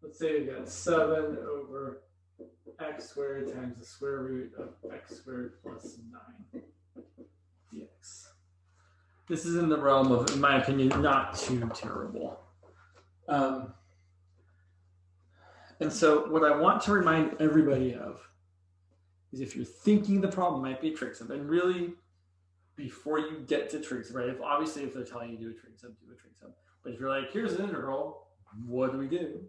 let's say we got 7 over x squared times the square root of x squared plus 9 dx. This is in the realm of, in my opinion, not too terrible. And so what I want to remind everybody of is if you're thinking the problem might be a trig sum, and really before you get to trig sum, right? Obviously, if they're telling you to do a trig sum, do a trig sum. But if you're like, here's an integral, what do we do?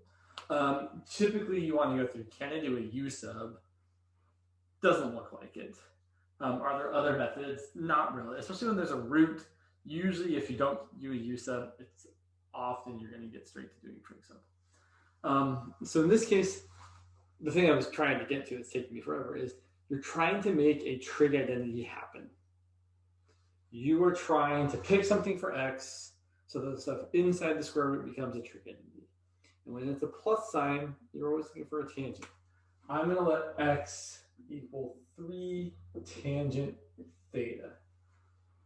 Typically, you want to go through, can I do a u sub? Doesn't look like it. Are there other methods? Not really, especially when there's a root. Usually, if you don't do a u sub, it's often you're going to get straight to doing trig sum. So in this case, the thing I was trying to get to, it's taking me forever, is you're trying to make a trig identity happen. You are trying to pick something for x so that the stuff inside the square root becomes a trig identity. And when it's a plus sign, you're always looking for a tangent. I'm going to let x equal 3 tangent theta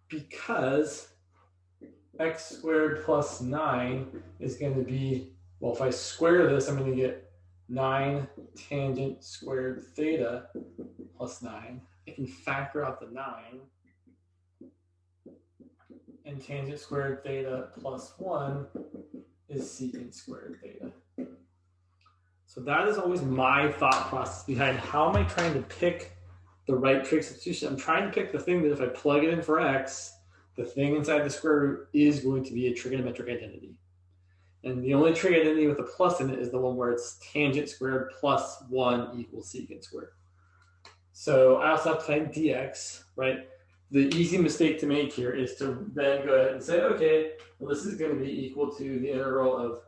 because x squared plus 9 is going to be, well, if I square this, I'm going to get 9 tangent squared theta plus 9. I can factor out the 9. And tangent squared theta plus 1 is secant squared theta. So that is always my thought process behind how am I trying to pick the right trig substitution. I'm trying to pick the thing that if I plug it in for x, the thing inside the square root is going to be a trigonometric identity. And the only trig identity with a plus in it is the one where it's tangent squared plus 1 equals secant squared. So I also have to find dx, right? The easy mistake to make here is to then go ahead and say, okay, well, this is going to be equal to the integral of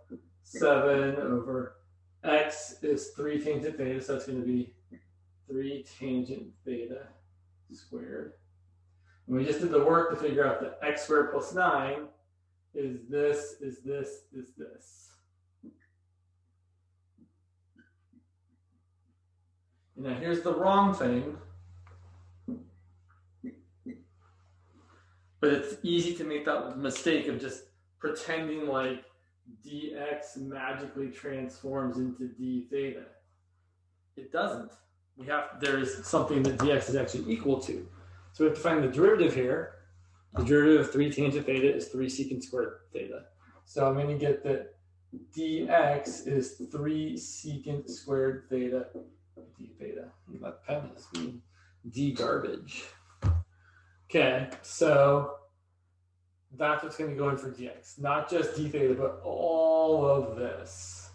7 over x is 3 tangent theta, so it's going to be 3 tangent theta squared. And we just did the work to figure out that x squared plus 9 is this, is this, is this. And now here's the wrong thing. But it's easy to make that mistake of just pretending like dx magically transforms into d theta. It doesn't. There's something that dx is actually equal to. So we have to find the derivative here. The derivative of 3 tangent theta is 3 secant squared theta. So I'm going to get that dx is 3 secant squared theta d theta. That pen is being d garbage. Okay, so that's what's going to go in for dx. Not just d theta, but all of this.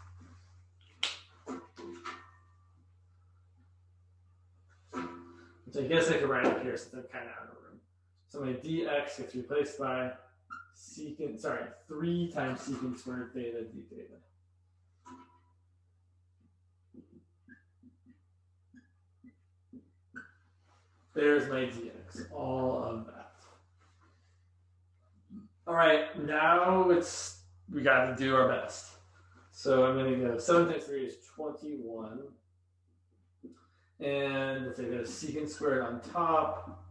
Which I guess I could write up here since I'm kind of out of the room. So my dx gets replaced by 3 times secant squared theta d theta. There's my dx, all of that. All right, now we got to do our best. So I'm going to go 7 times 3 is 21. And let's say there's secant squared on top.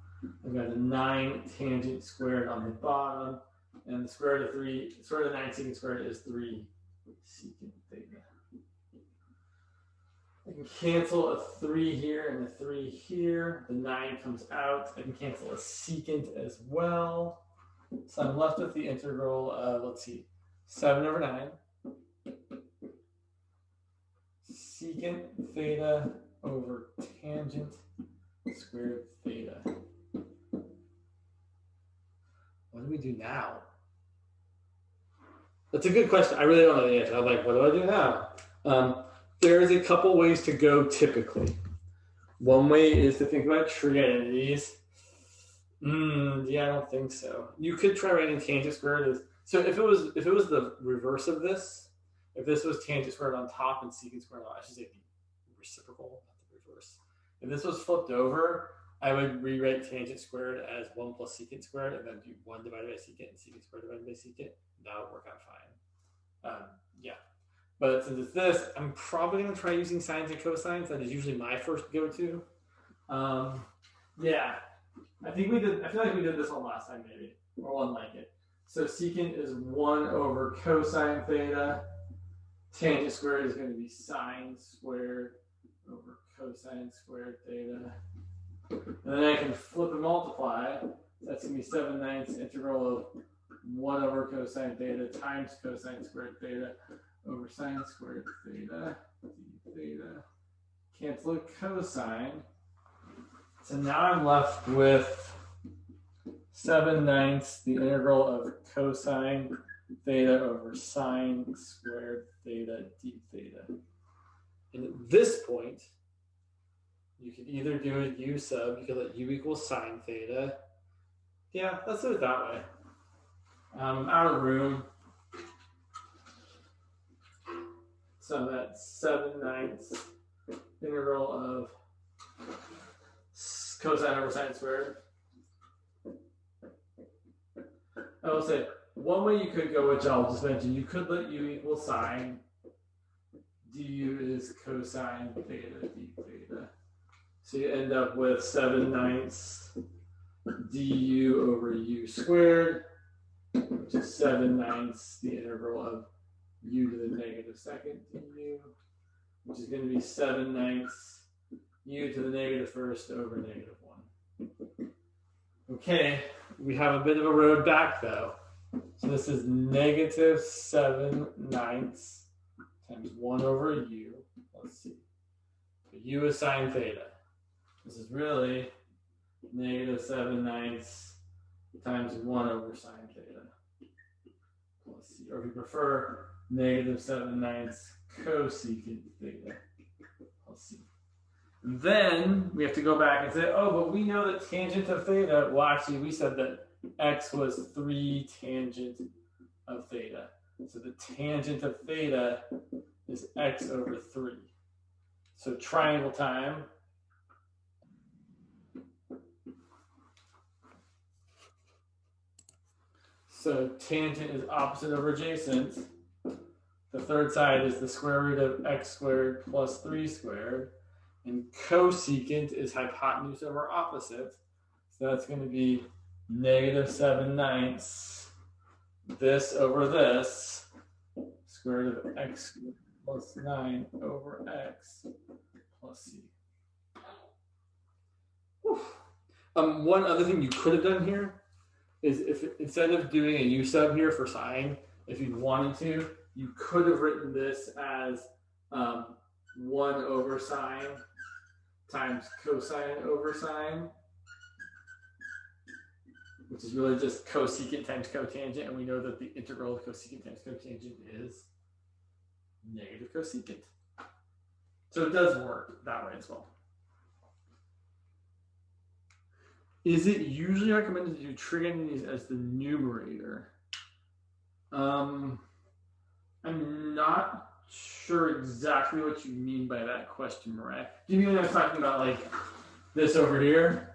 I've got a 9 tangent squared on the bottom. And the square root of 9 secant squared is 3 secant theta. I can cancel a 3 here and a 3 here. The 9 comes out. I can cancel a secant as well. So I'm left with the integral of, let's see, 7 over 9. Secant theta over tangent squared theta. What do we do now? That's a good question. I really don't know the answer. I'm like, what do I do now? There's a couple ways to go typically. One way is to think about trig identities. Yeah, I don't think so. You could try writing tangent squared as, so if it was the reverse of this, if this was tangent squared on top and secant squared on, I should say the reciprocal, not the reverse. If this was flipped over, I would rewrite tangent squared as 1 plus secant squared and then do 1 divided by secant and secant squared divided by secant. That would work out fine. Yeah. But since it's this, I'm probably going to try using sines and cosines. That is usually my first go-to. Yeah. I feel like we did this one last time maybe, or one like it. So secant is 1 over cosine theta. Tangent squared is going to be sine squared over cosine squared theta. And then I can flip and multiply. That's going to be 7/9 integral of 1 over cosine theta times cosine squared theta over sine squared theta d theta. Cancel a cosine. So now I'm left with 7/9 the integral of cosine theta over sine squared theta d theta. And at this point, you could either do a u sub, you could let u equal sine theta. Yeah, let's do it that way. Out of room. So that's 7/9 integral of cosine over sine squared. I will say, one way you could go, which I'll just mention, you could let u equal sine. Du is cosine theta d theta. So you end up with 7/9 du over u squared, which is 7/9 the integral of u to the negative second du, which is going to be 7/9 u to the negative first over negative 1. Okay, we have a bit of a road back though. So this is negative 7/9 times 1 over u. Let's see. U is sine theta. This is really negative 7/9 times 1 over sine theta. Let's see. Or if you prefer, negative 7/9 cosecant theta. Let's see. Then we have to go back and say, oh, but we know that tangent of theta, well, actually, we said that x was 3 tangent of theta. So the tangent of theta is x over 3. So triangle time. So tangent is opposite over adjacent. The third side is the square root of x squared plus 3 squared. And cosecant is hypotenuse over opposite. So that's going to be negative 7/9 this over this, square root of x plus 9 over x plus c. Whew. One other thing you could have done here is if instead of doing a u sub here for sine, if you wanted to, you could have written this as 1 over sine times cosine over sine, which is really just cosecant times cotangent, and we know that the integral of cosecant times cotangent is negative cosecant. So it does work that way as well. Is it usually recommended to do trigonometry as the numerator? I'm not sure exactly what you mean by that question, Mariah. Do you mean when I was talking about like this over here?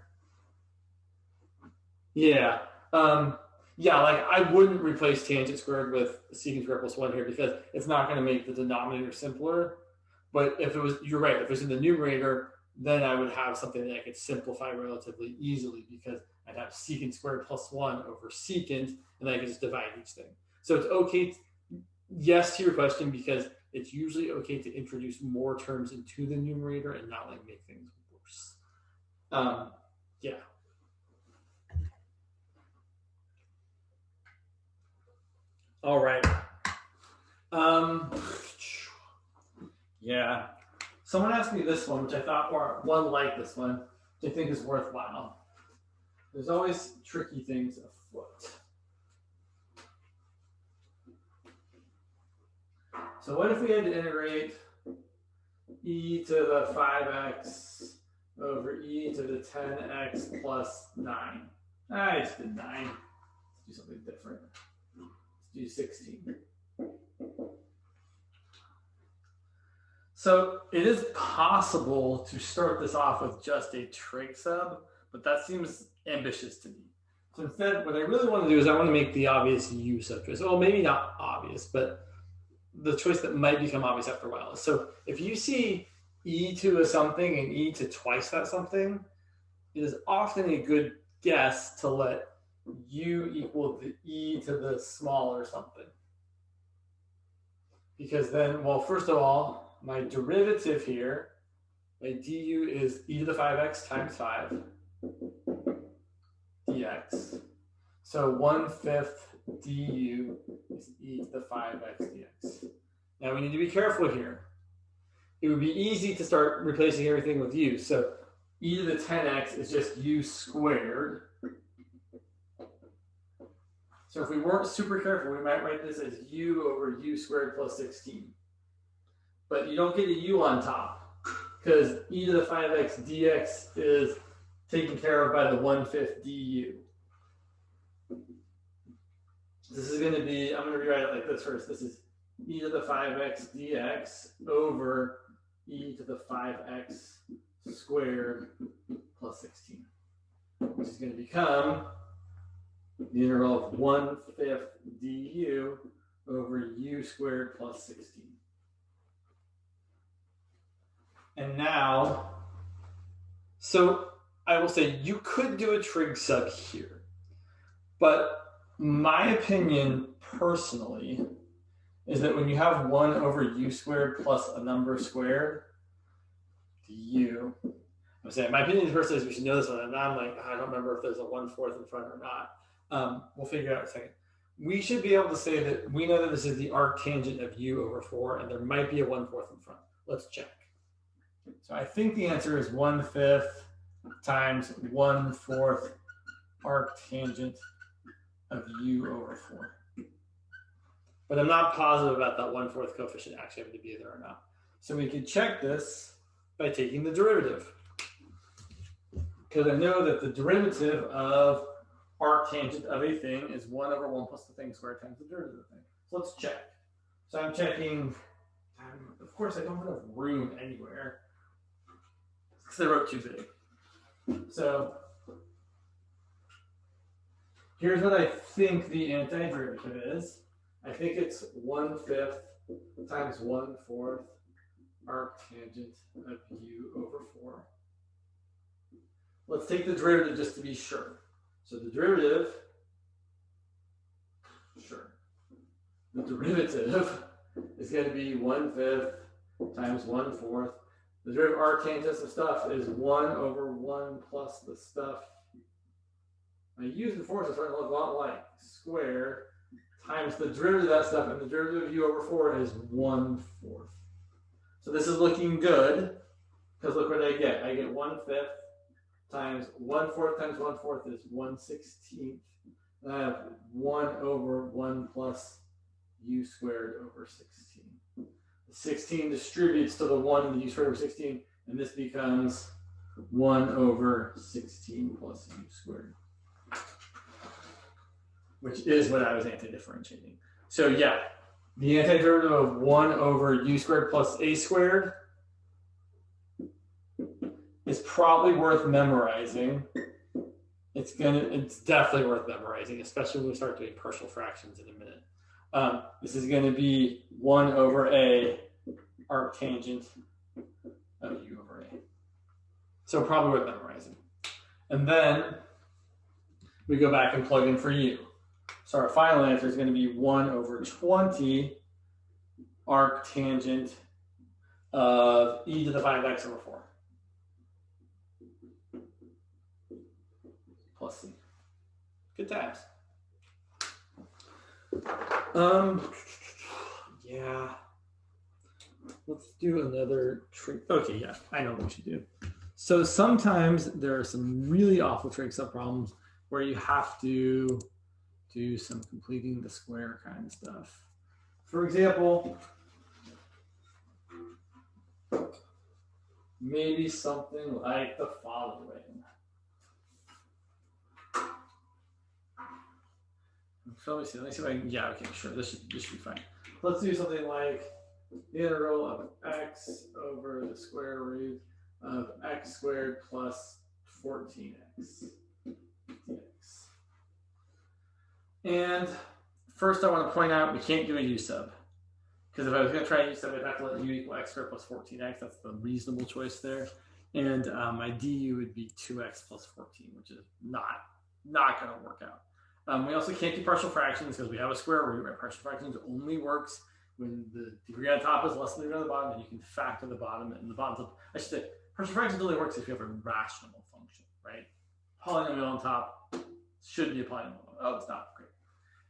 Yeah. Yeah, like I wouldn't replace tangent squared with secant squared plus 1 here because it's not going to make the denominator simpler. But if it was, you're right, if it was in the numerator, then I would have something that I could simplify relatively easily because I'd have secant squared plus 1 over secant, and then I could just divide each thing. So it's okay, yes to your question, because it's usually okay to introduce more terms into the numerator and not like make things worse. Yeah. All right. Yeah. Someone asked me this one, which I thought, or one like this one, which I think is worthwhile. There's always tricky things afoot. So what if we had to integrate e to the 5x over e to the 10x plus 9? I just did 9. Let's do something different. Let's do 16. So it is possible to start this off with just a trig sub, but that seems ambitious to me. So instead, what I really want to do is I want to make the obvious u sub choice. Well, maybe not obvious, but the choice that might become obvious after a while. So if you see e to a something and e to twice that something, it is often a good guess to let u equal the e to the smaller something. Because then, well, first of all, my derivative here, my du is e to the 5x times 5 dx. So 1/5 du is e to the 5x dx. Now we need to be careful here. It would be easy to start replacing everything with u. So e to the 10x is just u squared. So if we weren't super careful, we might write this as u over u squared plus 16. But you don't get a u on top because e to the 5x dx is taken care of by the 1/5 du. This is going to be, I'm going to rewrite it like this first. This is e to the 5x dx over e to the 5x squared plus 16, which is going to become the integral of 1/5 du over u squared plus 16. And now, so I will say you could do a trig sub here, but my opinion personally is that when you have 1 over u squared plus a number squared, du, I'm saying my opinion personally is we should know this one, and now I'm like, I don't remember if there's a 1/4 in front or not. We'll figure it out in a second. We should be able to say that we know that this is the arctangent of u over 4, and there might be a 1/4 in front. Let's check. So I think the answer is 1/5 times 1/4 arctangent of u over 4. But I'm not positive about that 1/4 coefficient actually having to be there or not. So we could check this by taking the derivative. Because I know that the derivative of arctangent of a thing is 1 over 1 plus the thing squared times the derivative of the thing. So let's check. So I'm checking, of course I don't have enough room anywhere because I wrote too big. So here's what I think the antiderivative is. I think it's 1/5 times 1/4 arctangent of u over 4. Let's take the derivative just to be sure. So the derivative, the derivative is going to be 1/5 times 1/4. The derivative of arctangent of stuff is 1 over 1 plus the stuff. I use the force, it's starting to look a lot like squared times the derivative of that stuff, and the derivative of u over 4 is 1/4. So this is looking good, because look what I get. I get 1/5 times 1/4 times 1/4 is 1/16. And I have 1 over 1 plus u squared over 16. The 16 distributes to the 1 in the u squared over 16, and this becomes 1 over 16 plus u squared, which is what I was antidifferentiating. So yeah, the antiderivative of 1 over u squared plus a squared is probably worth memorizing. It's definitely worth memorizing, especially when we start doing partial fractions in a minute. This is going to be 1 over a arctangent of u over a. So probably worth memorizing. And then we go back and plug in for u. So our final answer is going to be 1 over 20 arctangent of e to the 5x over 4 plus c. Good times. Yeah. Let's do another trig. Okay, yeah, I know what we should do. So sometimes there are some really awful trig sub problems where you have to do some completing the square kind of stuff. For example, maybe something like the following. So let me see if I can, yeah, okay, sure, this should be fine. Let's do something like the integral of x over the square root of x squared plus 14x dx. And first I want to point out we can't do a u sub. Because if I was going to try a u sub, I'd have to let u equal x squared plus 14x. That's the reasonable choice there. And my du would be 2x plus 14, which is not going to work out. We also can't do partial fractions because we have a square root, right? Partial fractions only works when the degree on top is less than the degree on the bottom, then you can factor the bottom, and the bottom's up. I should say, partial fractions only works if you have a rational function, right? Polynomial on top should be a polynomial. Oh, it's not. Great.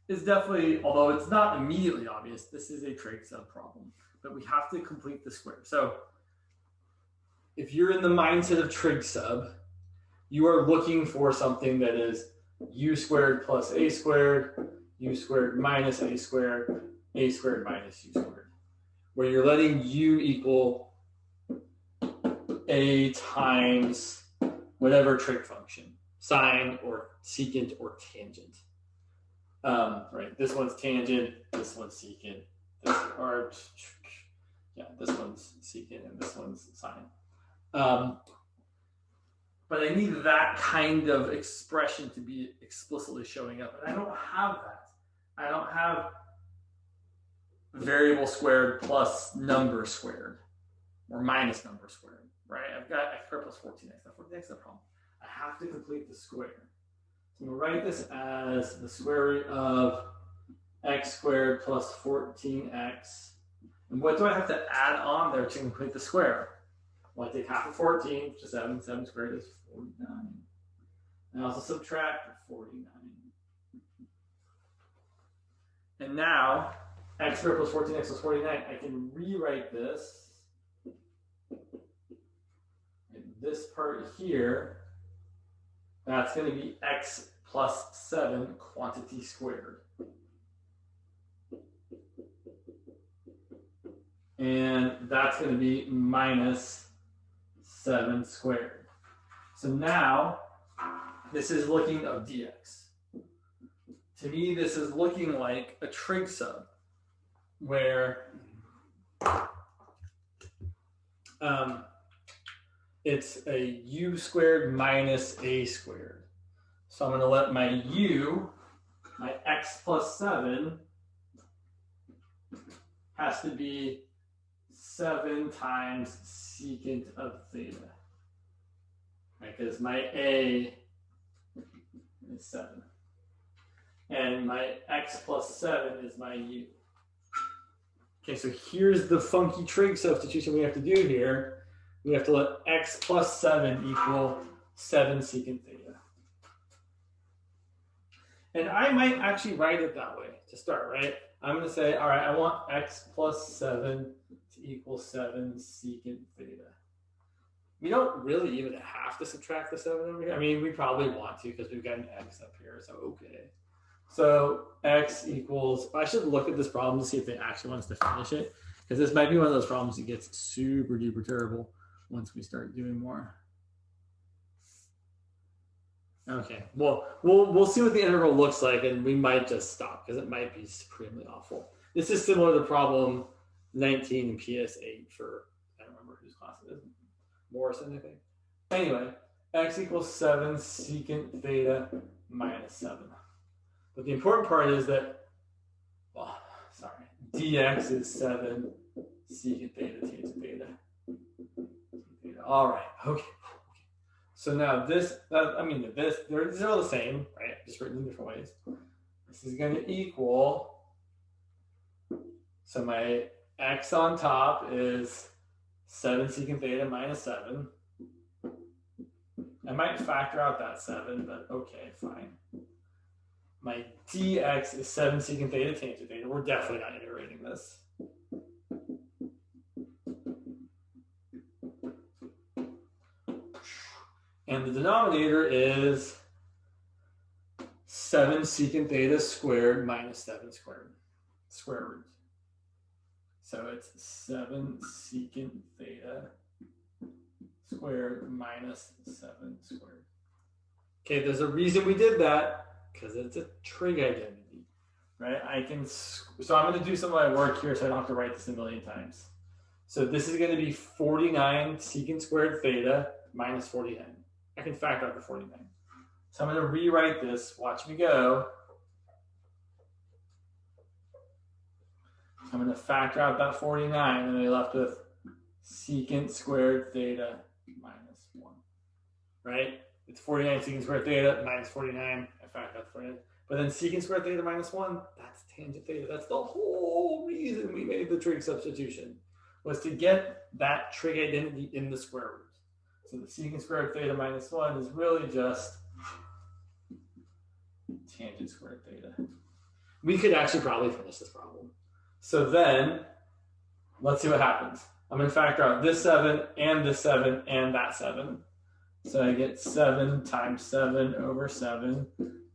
It's definitely, although it's not immediately obvious, this is a trig sub problem, but we have to complete the square. So if you're in the mindset of trig sub, you are looking for something that is u squared plus a squared, u squared minus a squared minus u squared, where you're letting u equal a times whatever trig function, sine or secant or tangent. Right, this one's tangent, this one's secant, this one's secant, and this one's sine. But I need that kind of expression to be explicitly showing up, and I don't have that. I don't have variable squared plus number squared, or minus number squared, right? I've got x squared plus 14x. Now 14x is a problem. I have to complete the square. So I'm going to write this as the square root of x squared plus 14x. And what do I have to add on there to complete the square? Well, I take half of 14, which is 7. 7 squared is 49. And I also subtract 49. And now, x squared plus 14x plus 49, I can rewrite this. And this part here, that's going to be x plus 7 quantity squared. And that's going to be minus 7 squared. So now, this is looking of dx. To me, this is looking like a trig sub, where it's a u squared minus a squared. So I'm going to let my u, my x plus 7, has to be 7 times secant of theta. Right, because my a is 7. And my x plus 7 is my u. Okay, so here's the funky trig substitution we have to do here. We have to let x plus 7 equal 7 secant theta. And I might actually write it that way to start, right? I'm going to say, all right, I want x plus 7 to equal 7 secant theta. We don't really even have to subtract the 7 over here. I mean, we probably want to because we've got an x up here, so okay. So x equals, I should look at this problem to see if they actually want us to finish it, because this might be one of those problems that gets super duper terrible once we start doing more. Okay, well, we'll see what the integral looks like, and we might just stop because it might be supremely awful. This is similar to problem 19 in PS8 for, I don't remember whose class it is, Morrison, I think. Anyway, x equals 7 secant theta minus 7. But the important part is that, well, sorry, dx is 7 secant theta tangent theta. All right, okay. So now this, these are all the same, right? Just written in different ways. This is going to equal, so my x on top is 7 secant theta minus 7. I might factor out that 7, but okay, fine. My dx is 7 secant theta tangent theta. We're definitely not iterating this. And the denominator is 7 secant theta squared minus 7 squared, square root. So it's 7 secant theta squared minus 7 squared. Okay, there's a reason we did that, because it's a trig identity, right? So I'm going to do some of my work here so I don't have to write this a million times. So this is going to be 49 secant squared theta minus 49. I can factor out the 49. So I'm going to rewrite this. Watch me go. I'm going to factor out that 49, and I'm left with secant squared theta minus 1. Right? It's 49 secant squared theta minus 49. I factor out the 49. But then secant squared theta minus 1, that's tangent theta. That's the whole reason we made the trig substitution, was to get that trig identity in the square root. So the secant squared theta minus 1 is really just tangent squared theta. We could actually probably finish this problem. So then, let's see what happens. I'm going to factor out this 7 and this 7 and that 7. So I get 7 times 7 over 7.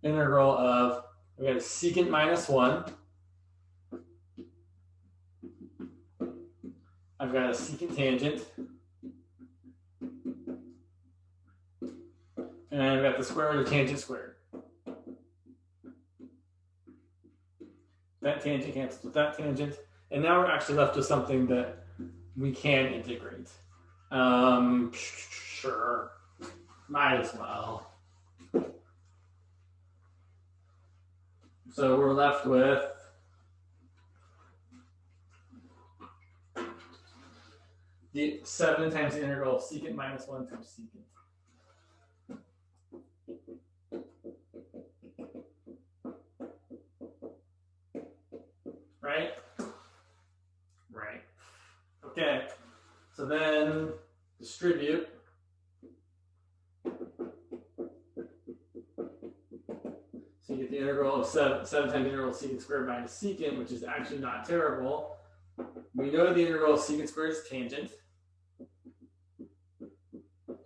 Integral of, we got a secant minus 1. I've got a secant tangent. And I've got the square root of tangent squared. That tangent cancels with that tangent. And now we're actually left with something that we can integrate. Sure. Might as well. So we're left with the 7 times the integral of secant minus 1 times secant. Right? Right. Okay. So then distribute. So you get the integral of 7 times the integral of secant squared minus secant, which is actually not terrible. We know the integral of secant squared is tangent.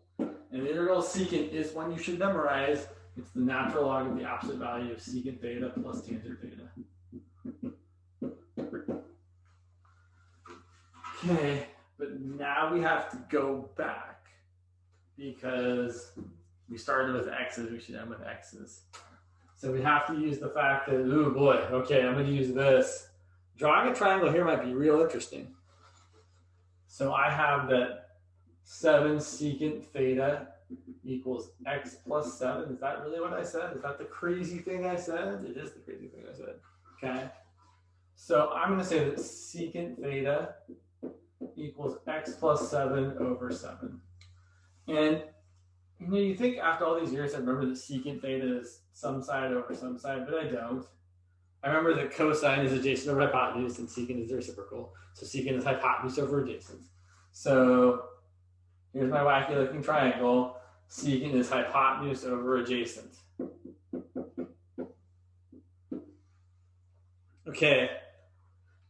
And the integral of secant is one you should memorize. It's the natural log of the absolute value of secant theta plus tangent theta. Okay, but now we have to go back because we started with x's, we should end with x's. So we have to use the fact that, oh boy, okay, I'm going to use this. Drawing a triangle here might be real interesting. So I have that 7 secant theta equals x plus 7. Is that really what I said? Is that the crazy thing I said? It is the crazy thing I said. Okay. So I'm going to say that secant theta equals x plus 7 over 7. And you know, you think after all these years I remember that secant theta is some side over some side, but I don't. I remember that cosine is adjacent over hypotenuse and secant is the reciprocal. So secant is hypotenuse over adjacent. So here's my wacky looking triangle. Secant is hypotenuse over adjacent. Okay.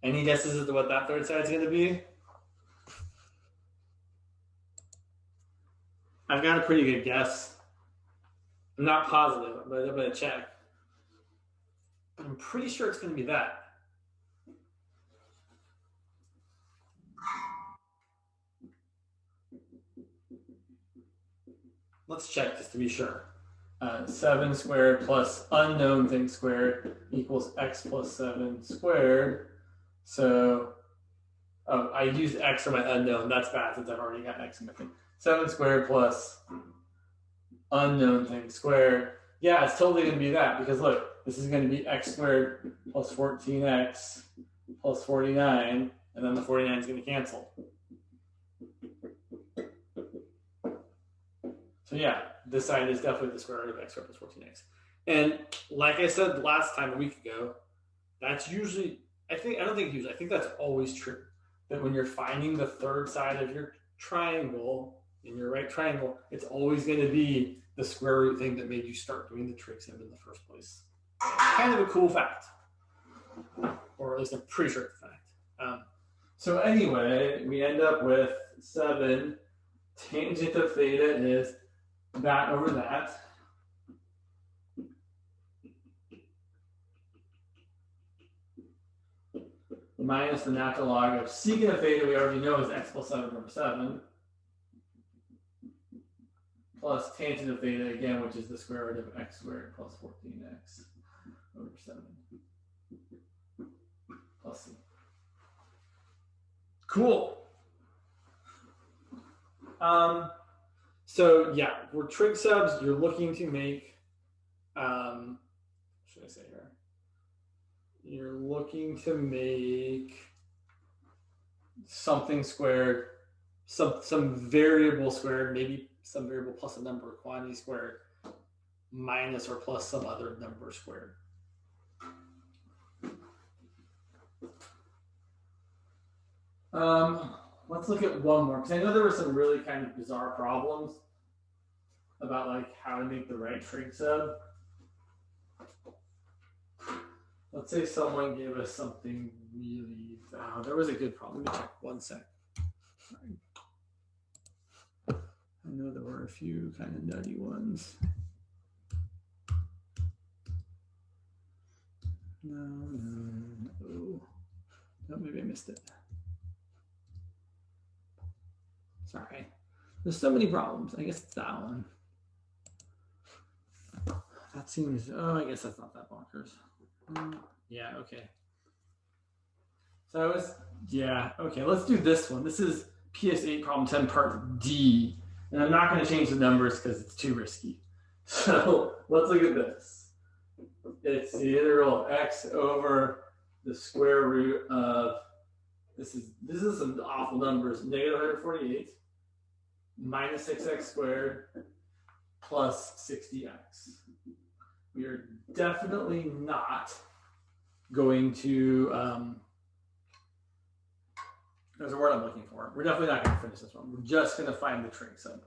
Any guesses as to what that third side is going to be? I've got a pretty good guess. I'm not positive, but I'm going to check. But I'm pretty sure it's going to be that. Let's check just to be sure. 7 squared plus unknown thing squared equals x plus 7 squared. So, oh, I used x for my unknown. That's bad since I've already got x in my thing. 7 squared plus unknown thing squared. Yeah, it's totally going to be that because look, this is going to be x squared plus 14x plus 49, and then the 49 is going to cancel. So yeah, this side is definitely the square root of x squared plus 14x. And like I said last time, a week ago, that's usually, I don't think usually, I think that's always true. That when you're finding the third side of your triangle, in your right triangle, it's always going to be the square root thing that made you start doing the trig sub in the first place. Kind of a cool fact. Or at least I'm pretty sure it's a fact. So anyway, we end up with 7 tangent of theta is that over that. Minus the natural log of secant of theta, we already know is x plus 7 over 7. Plus tangent of theta again, which is the square root of x squared plus 14x over 7. Plus c. Cool. So yeah, we're trig subs. You're looking to make, what should I say here? You're looking to make something squared, some variable squared, maybe some variable plus a number, quantity squared, minus or plus some other number squared. Let's look at one more, because I know there were some really kind of bizarre problems about like how to make the right trig sub. Let's say someone gave us something really, there was a good problem. Let me check one sec. Sorry. I know there were a few kind of nutty ones. No, maybe I missed it. Sorry. There's so many problems. I guess it's that one. That seems, oh, I guess that's not that bonkers. Yeah, okay. So I was, yeah, okay, let's do this one. This is PS8 problem 10 part D. And I'm not going to change the numbers because it's too risky. So let's look at this. It's the integral of x over the square root of, this is some awful numbers, negative 148 minus 6x squared plus 60x. We are definitely not going to, there's a word I'm looking for. We're definitely not going to finish this one. We're just going to find the trig sub.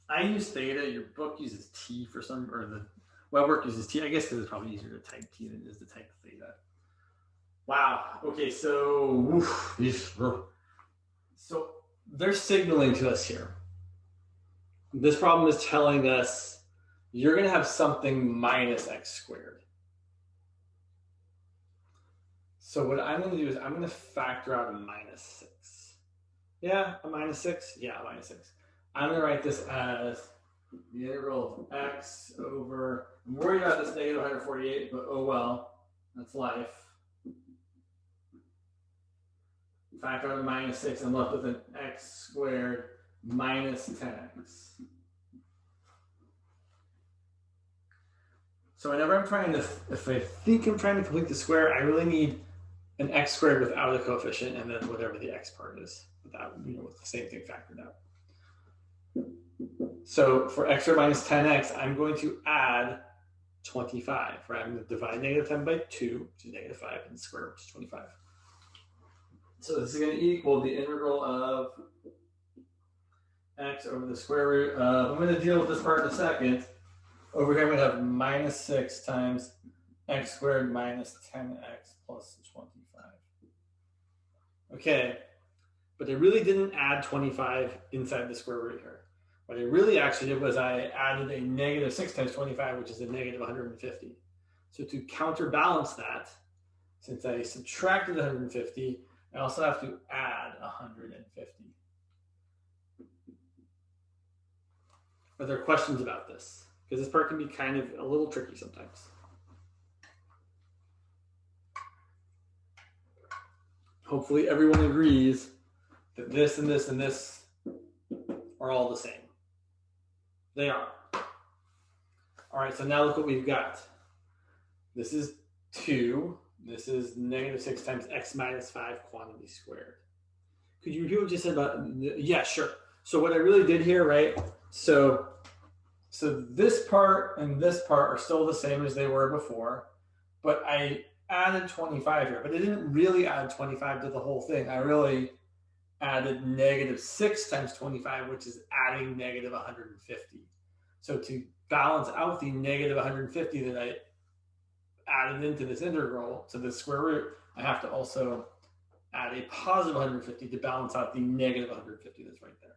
I use theta. Your book uses t for some, or the web work uses t. I guess because it's probably easier to type t than it is to type theta. Wow. Okay, so they're signaling to us here. This problem is telling us you're going to have something minus x squared. So what I'm going to do is I'm going to factor out a minus 6. Yeah, a minus 6? Yeah, a minus 6. I'm going to write this as the integral of x over, I'm worried about this negative 148, but oh well, that's life. Factor out a minus 6, I'm left with an x squared minus 10x. So whenever I'm trying to, if I think I'm trying to complete the square, I really need an x squared without a coefficient, and then whatever the x part is, without, with the same thing factored out. So for x squared minus 10x, I'm going to add 25, right? I'm going to divide negative 10 by 2, which is negative 5, and square, which is 25. So this is going to equal the integral of x over the square root of, I'm going to deal with this part in a second. Over here, I'm going to have minus 6 times x squared minus 10x plus 25. Okay, but I really didn't add 25 inside the square root here. What I really actually did was I added a negative 6 times 25, which is a negative 150. So to counterbalance that, since I subtracted 150, I also have to add 150. Are there questions about this? Because this part can be kind of a little tricky sometimes. Hopefully everyone agrees that this and this and this are all the same. They are. All right, so now look what we've got. This is 2. This is negative 6 times x minus 5 quantity squared. Could you repeat what you just said about, yeah, sure. So what I really did here, right? So this part and this part are still the same as they were before, but I added 25 here, but I didn't really add 25 to the whole thing. I really added negative 6 times 25, which is adding negative 150. So to balance out the negative 150 that I added into this integral to the square root, I have to also add a positive 150 to balance out the negative 150 that's right there.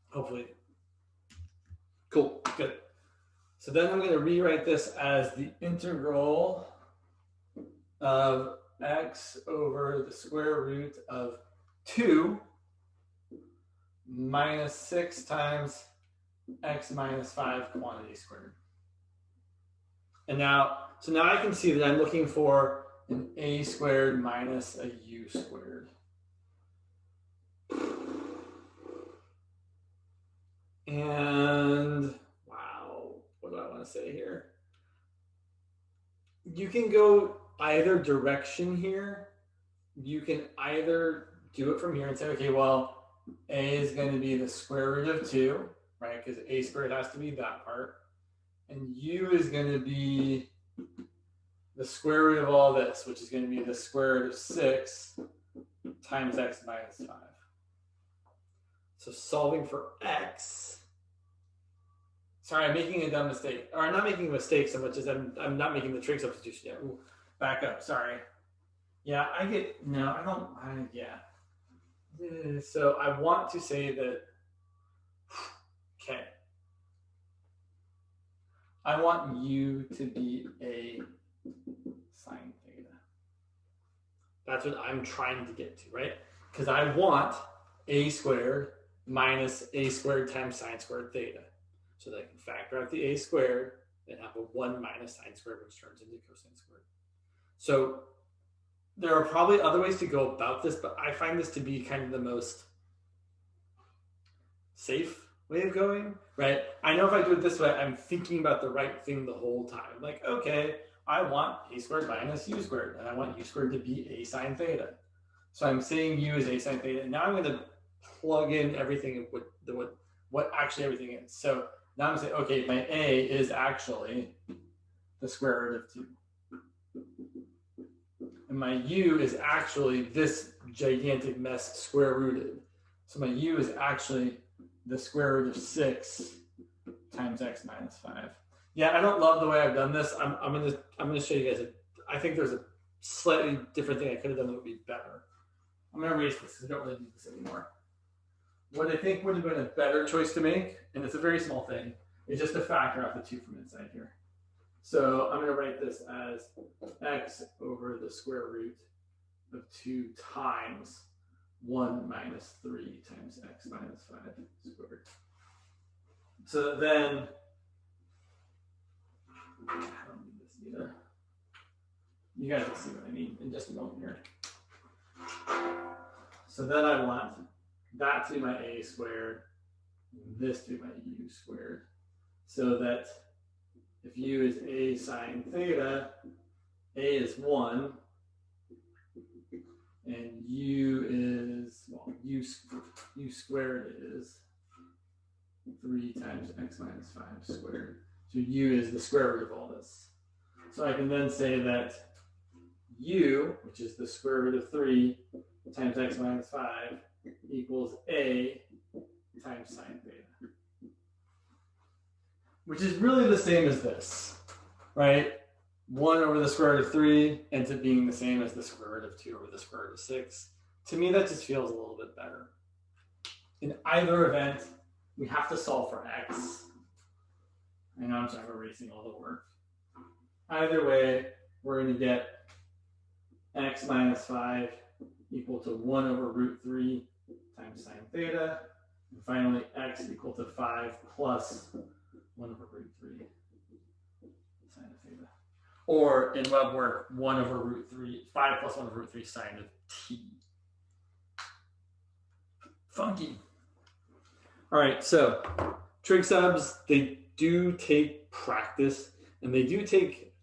Hopefully. Cool, good. So then I'm going to rewrite this as the integral of x over the square root of 2 minus 6 times x minus 5 quantity squared. And now, so now I can see that I'm looking for an a squared minus a u squared. And wow, what do I want to say here? You can go either direction here. You can either do it from here and say, okay, well, a is going to be the square root of 2, right? Because a squared has to be that part. And u is going to be the square root of all this, which is going to be the square root of 6 times x minus 5. So solving for x, sorry, I'm making a dumb mistake. Or I'm not making a mistake so much as I'm not making the trig substitution yet. Ooh, back up, sorry. Yeah, yeah. So I want to say that, okay. I want u to be a sine theta. That's what I'm trying to get to, right? Because I want a squared minus a squared times sine squared theta. So that I can factor out the a squared and have a 1 minus sine squared, which turns into cosine squared. So there are probably other ways to go about this, but I find this to be kind of the most safe way of going, right? I know if I do it this way, I'm thinking about the right thing the whole time. Like, okay, I want a squared minus u squared, and I want u squared to be a sine theta. So I'm saying u is a sine theta, and now I'm going to plug in everything with what actually everything is. So now I'm saying, okay, my a is actually the square root of 2. And my u is actually this gigantic mess square rooted. So my u is actually the square root of 6 times x minus 5. Yeah, I don't love the way I've done this. I'm gonna show you guys I think there's a slightly different thing I could have done that would be better. I'm gonna erase this because I don't really need this anymore. What I think would have been a better choice to make, and it's a very small thing, is just to factor out the 2 from inside here. So I'm going to write this as x over the square root of 2 times 1 minus 3 times x minus 5 squared. So then, I don't need this either. You guys will see what I mean in just a moment here. So then I want that to be my a squared, and this to be my u squared. So that if u is a sine theta, a is 1, and u is, well, u squared is 3 times x minus 5 squared. So u is the square root of all this. So I can then say that u, which is the square root of 3 times x minus 5, equals a times sine theta. Which is really the same as this, right? 1 over the square root of 3 ends up being the same as the square root of 2 over the square root of 6. To me, that just feels a little bit better. In either event, we have to solve for x. I know I'm erasing all the work. Either way, we're going to get x minus 5 equal to 1 over root 3 times sine theta. And finally, x equal to 5 plus 1 over root 3 sine of theta. Or in web work, 1 over root 3, 5 plus 1 over root 3 sine of t. Funky. All right, so trig subs, they do take practice, and they do take,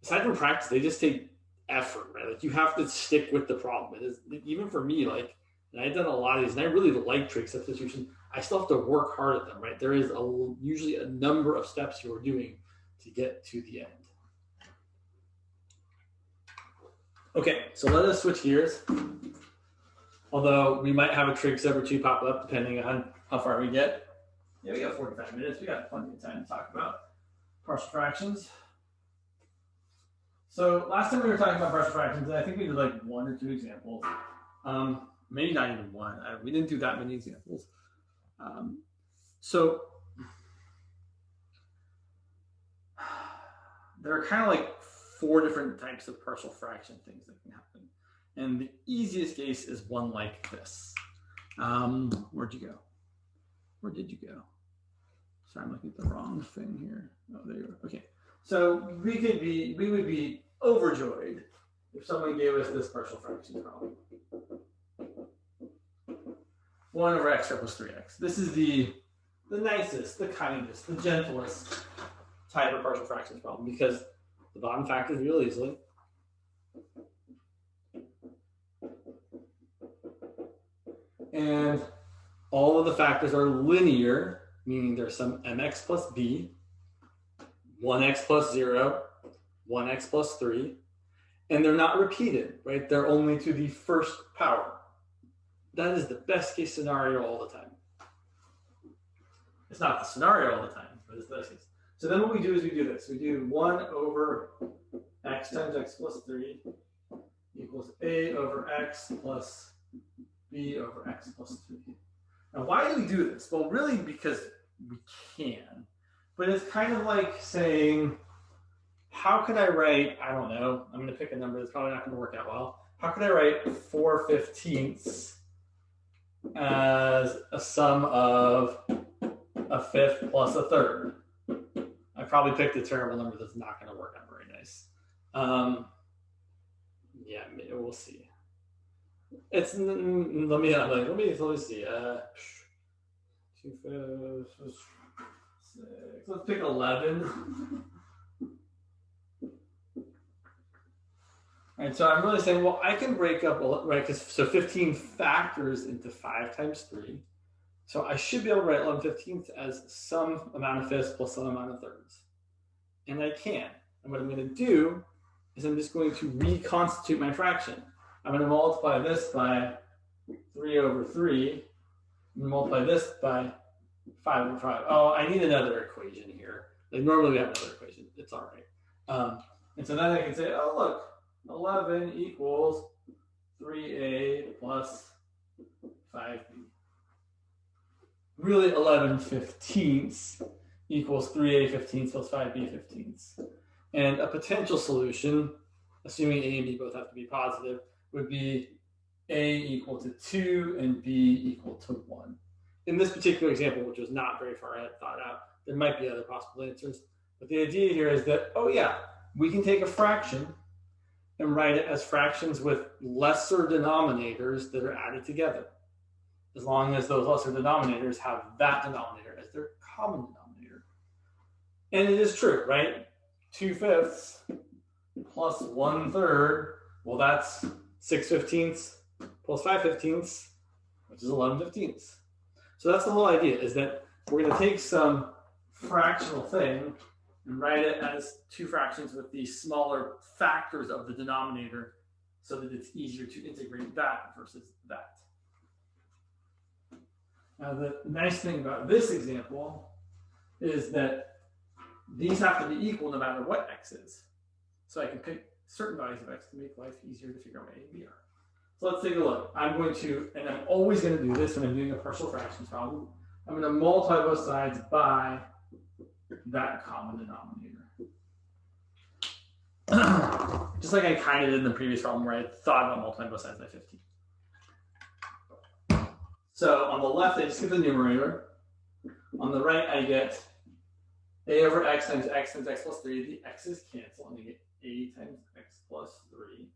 aside from practice, they just take effort, right? Like you have to stick with the problem. It is, even for me, like, and I've done a lot of these, and I really like trig substitution. I still have to work hard at them, right? There is usually a number of steps you're doing to get to the end. Okay, so let us switch gears. Although we might have a trig sub or two pop up depending on how far we get. Yeah, we got 45 minutes. We got plenty of time to talk about partial fractions. So last time we were talking about partial fractions, I think we did like 1 or 2 examples. Maybe not even 1. We didn't do that many examples. So there are kind of like 4 different types of partial fraction things that can happen. And the easiest case is one like this. Where'd you go? Where did you go? Sorry, I'm looking at the wrong thing here. Oh, there you are. Okay. So we would be overjoyed if someone gave us this partial fraction problem. 1 over x squared plus 3x. This is the nicest, the kindest, the gentlest type of partial fractions problem because the bottom factors real easily. And all of the factors are linear, meaning there's some mx plus b, 1x plus 0, 1x plus 3, And they're not repeated, right? They're only to the first power. That is the best case scenario all the time. It's not the scenario all the time, but it's the best case. So then what we do is we do this. We do 1 over x times x plus 3 equals a over x plus b over x plus 3. Now, why do we do this? Well, really because we can. But it's kind of like saying, how could I write, I don't know, I'm going to pick a number that's probably not going to work out well. How could I write 4/15 as a sum of a fifth plus a third? I probably picked a terrible number that's not going to work out very nice. Yeah, we'll see. It's let me see. 2/5, 6. Let's pick 11. All right, so I'm really saying, well, I can break up, right? Because so 15 factors into 5 times 3. So I should be able to write 11/15 as some amount of fifths plus some amount of thirds. And I can. And what I'm going to do is I'm just going to reconstitute my fraction. I'm going to multiply this by 3 over 3. I'm going to multiply this by 5 over 5. Oh, I need another equation here. Like normally we have another equation. It's all right. And so then I can say, oh, look, 11 equals 3a plus 5b. Really, 11/15 equals 3a/15 plus 5b/15. And a potential solution, assuming a and b both have to be positive, would be a equal to 2 and b equal to 1. In this particular example, which was not very far thought out, there might be other possible answers. But the idea here is that, oh yeah, we can take a fraction and write it as fractions with lesser denominators that are added together, as long as those lesser denominators have that denominator as their common denominator. And it is true, right? 2/5 plus 1/3, well, that's 6/15 plus 5/15, which is 11/15. So that's the whole idea, is that we're going to take some fractional thing and write it as 2 fractions with the smaller factors of the denominator so that it's easier to integrate that versus that. Now, the nice thing about this example is that these have to be equal no matter what x is. So I can pick certain values of x to make life easier to figure out what a and b are. So let's take a look. I'm going to, and I'm always going to do this when I'm doing a partial fractions problem, I'm going to multiply both sides by that common denominator. Just like I kind of did in the previous problem where I thought about multiplying both sides by 15. So on the left, I just get the numerator. On the right, I get a over x times x plus 3. The x's cancel, and I get a times x plus 3.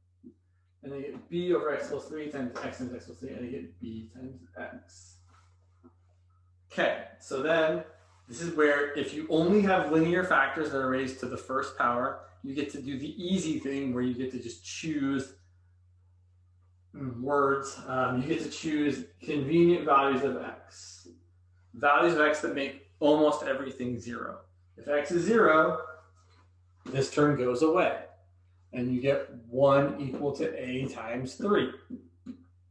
And I get b over x plus 3 times x plus 3, and I get b times x. Okay, so then this is where if you only have linear factors that are raised to the first power, you get to do the easy thing where you get to just choose words. You get to choose convenient values of x. Values of x that make almost everything 0. If x is 0, this term goes away. And you get 1 equal to a times 3.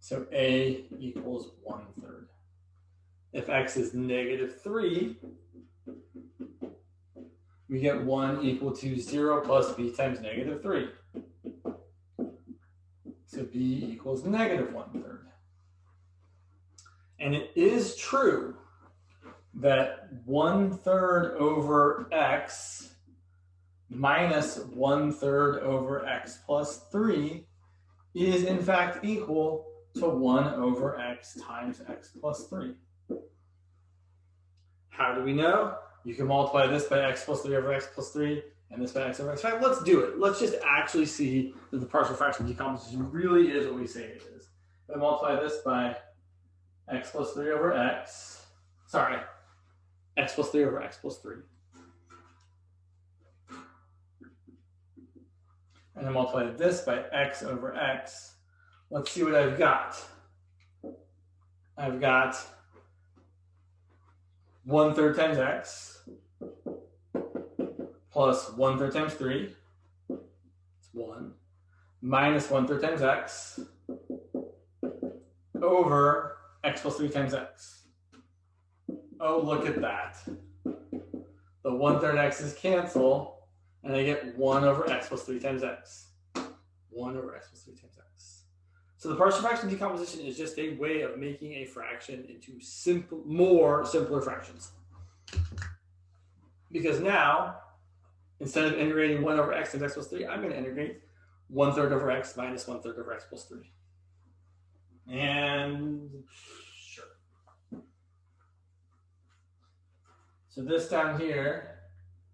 So a equals 1/3. If x is -3, we get 1 equal to 0 plus b times -3. So b equals -1/3. And it is true that 1/3 over x minus 1/3 over x plus 3 is in fact equal to 1 over x times x plus 3. How do we know? You can multiply this by x plus 3 over x plus 3 and this by x over x 5. Let's do it. Let's just actually see that the partial fraction decomposition really is what we say it is. If I multiply this by x plus 3 over x, x plus 3 over x plus 3. And I multiply this by x over x. Let's see what I've got. I've got 1/3 times x plus 1/3 times 3. It's 1. minus 1/3 times x over x plus 3 times x. Oh, look at that. The 1/3 x's cancel, and I get 1 over x plus 3 times x. 1 over x plus 3 times x. So the partial fraction decomposition is just a way of making a fraction into simpler fractions. Because now, instead of integrating 1 over x times x plus 3, I'm going to integrate 1/3 over x minus 1/3 over x plus 3. And sure. So this down here,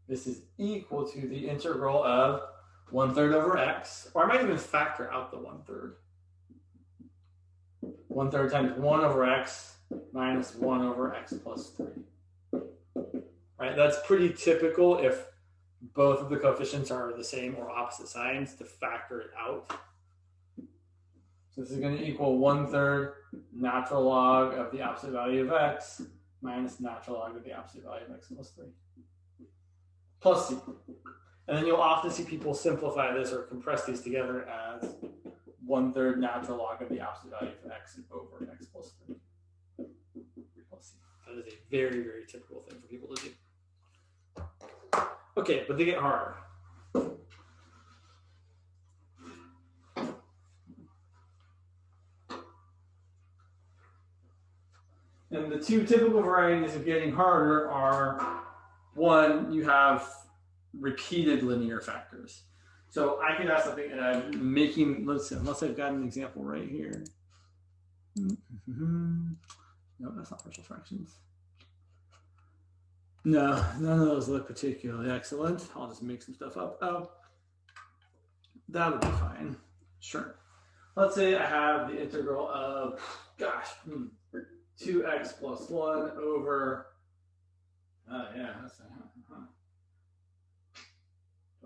this is equal to the integral of 1/3 over x, or I might even factor out the 1/3. 1/3 times 1 over x minus 1 over x plus 3. Right, that's pretty typical if both of the coefficients are the same or opposite signs to factor it out. So this is going to equal 1/3 natural log of the opposite value of x minus natural log of the opposite value of x plus 3. Plus c. And then you'll often see people simplify this or compress these together as 1/3 natural log of the opposite value of x over x plus 3. Plus c. That is a very, very typical thing for people to do. Okay, but they get harder. And the two typical varieties of getting harder are, one, you have repeated linear factors. So I can have something and I'm making, let's see, unless I've got an example right here. No, that's not partial fractions. No, none of those look particularly excellent. I'll just make some stuff up. Oh, that would be fine. Sure. Let's say I have the integral of, 2x plus 1 over, yeah, that's,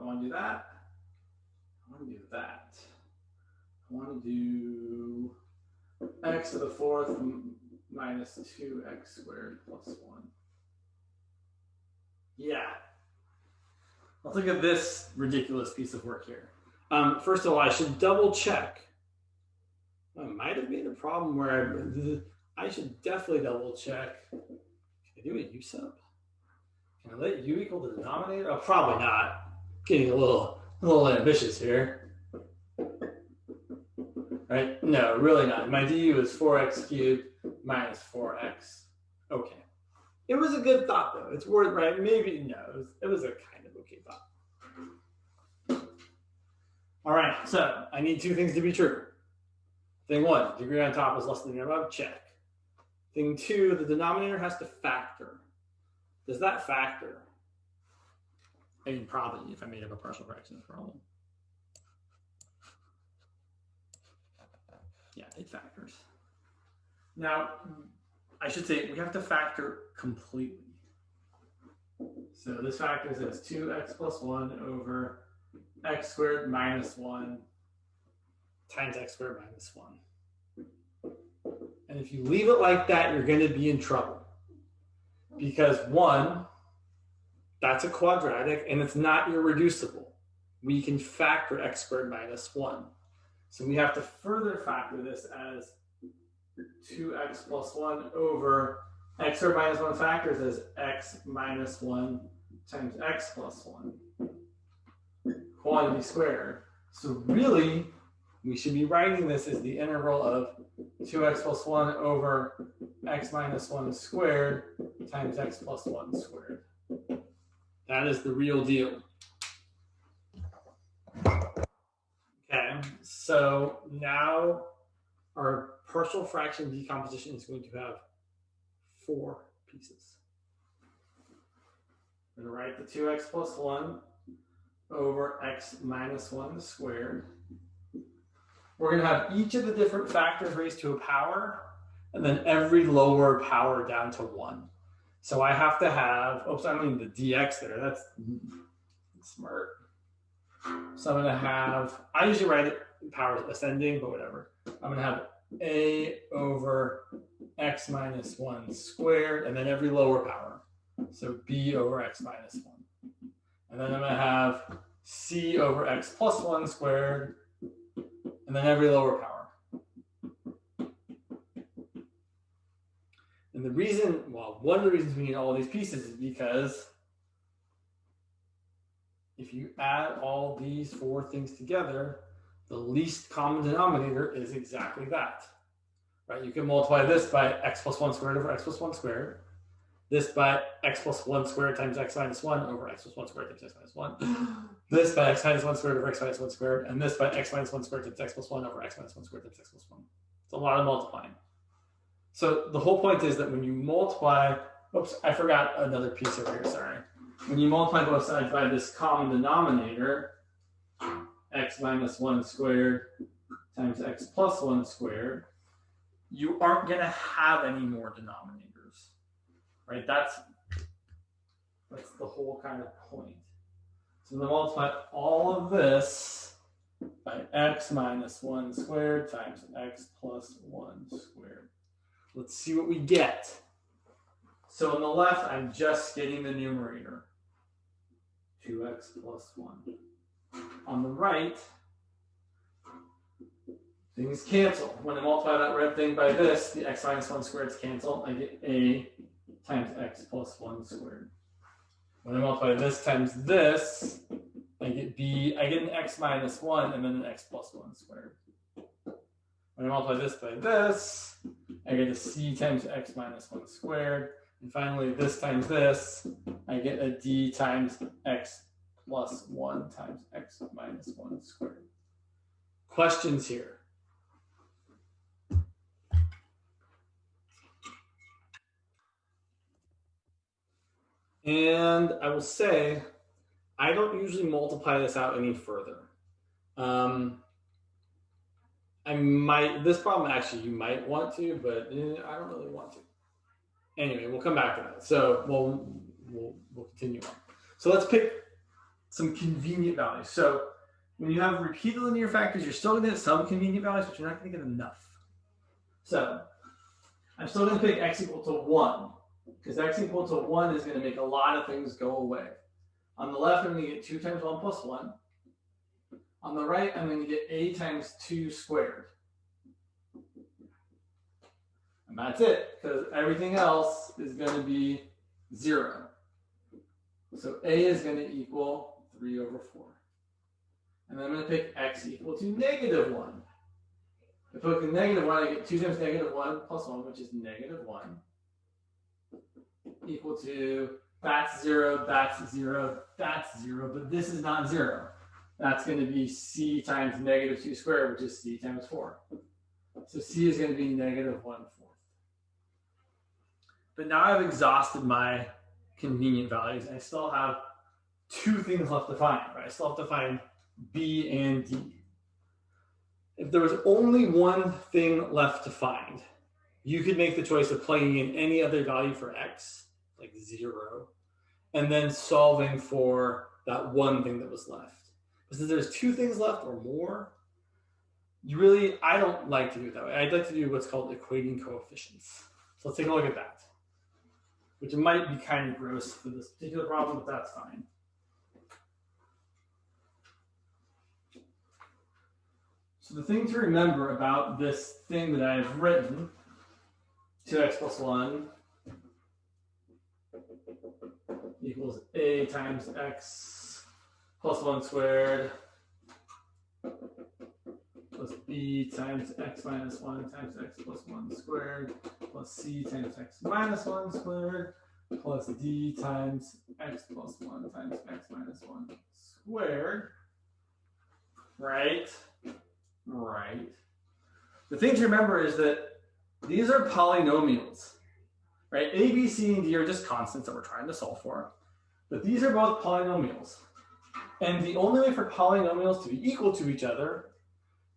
I want to do that. I want to do that. I want to do x to the 4th minus 2x squared plus 1. Yeah. Let's look at this ridiculous piece of work here. First of all, I should double check. I might have made a problem where I should definitely double check. Can I do a u sub? Can I let u equal the denominator? Oh, probably not. Getting a little ambitious here. Right? No, really not. My du is 4x cubed minus 4x. Okay. It was a good thought, though. It's worth, right? Maybe, no, it was a kind of okay thought. All right, so I need two things to be true. Thing one, degree on top is less than the above, check. Thing two, the denominator has to factor. Does that factor? I mean, probably, if I made up a partial fraction problem. Yeah, it factors. Now, I should say we have to factor completely. So this factors as 2x plus 1 over x squared minus 1 times x squared minus 1. And if you leave it like that, you're going to be in trouble. Because 1, that's a quadratic, and it's not irreducible. We can factor x squared minus 1. So we have to further factor this as 2x plus 1 over x squared minus 1 factors as x minus 1 times x plus 1. Quantity squared. So really, we should be writing this as the integral of 2x plus 1 over x minus 1 squared times x plus 1 squared. That is the real deal. Okay, so now our partial fraction decomposition is going to have 4 pieces. We're going to write the 2x plus 1 over x minus 1 squared. We're going to have each of the different factors raised to a power, and then every lower power down to 1. So I have to have, oops, I mean the dx there, that's smart. So I'm going to have, I usually write it in powers ascending, but whatever. I'm going to have a over x minus 1 squared, and then every lower power. So b over x minus 1. And then I'm going to have c over x plus 1 squared, and then every lower power. And the reason, well, one of the reasons we need all these pieces is because if you add all these four things together, the least common denominator is exactly that, right? You can multiply this by x plus 1 squared over x plus 1 squared, this by x plus 1 squared times x minus 1 over x plus 1 squared times x minus 1, this by x minus 1 squared over x minus 1 squared, and this by x minus 1 squared times x plus 1 over x minus 1 squared times x plus 1. It's a lot of multiplying. So the whole point is that when you multiply, oops, I forgot another piece over here, sorry. When you multiply both sides by this common denominator, x minus 1 squared times x plus 1 squared, you aren't going to have any more denominators, right? That's the whole kind of point. So then multiply all of this by x minus 1 squared times x plus 1 squared. Let's see what we get. So on the left, I'm just getting the numerator, 2x plus 1. On the right, things cancel. When I multiply that red thing by this, the x minus 1 squareds cancel. I get a times x plus 1 squared. When I multiply this times this, I get b. I get an x minus 1 and then an x plus 1 squared. When I multiply this by this, I get a c times x minus 1 squared. And finally, this times this, I get a d times x plus 1 times x minus 1 squared. Questions here? And I will say, I don't usually multiply this out any further. This problem actually you might want to, but I don't really want to. Anyway, we'll come back to that. So we'll continue on. So let's pick some convenient values. So when you have repeated linear factors, you're still going to get some convenient values, but you're not going to get enough. So I'm still going to pick x equal to 1, because x equal to 1 is going to make a lot of things go away. On the left, I'm going to get 2 times 1 plus 1. On the right, I'm going to get a times 2 squared. And that's it, because everything else is going to be 0. So a is going to equal 3 over 4. And then I'm going to pick x equal to negative 1. If I look at negative 1, I get 2 times negative 1 plus 1, which is negative 1, equal to, that's 0, that's 0, that's 0, but this is not 0. That's going to be c times negative 2 squared, which is c times 4. So c is going to be negative 1/4. But now I've exhausted my convenient values, and I still have 2 things left to find, right? I still have to find b and d. If there was only one thing left to find, you could make the choice of plugging in any other value for x, like 0, and then solving for that one thing that was left. But since there's 2 things left or more, I don't like to do it that way. I'd like to do what's called equating coefficients. So let's take a look at that, which might be kind of gross for this particular problem, but that's fine. So the thing to remember about this thing that I've written, 2x plus 1 equals a times x plus 1 squared plus b times x minus 1 times x plus 1 squared plus c times x minus 1 squared plus d times x plus 1 times x minus 1 squared, right? Right. The thing to remember is that these are polynomials, right? A, B, C, and D are just constants that we're trying to solve for. But these are both polynomials. And the only way for polynomials to be equal to each other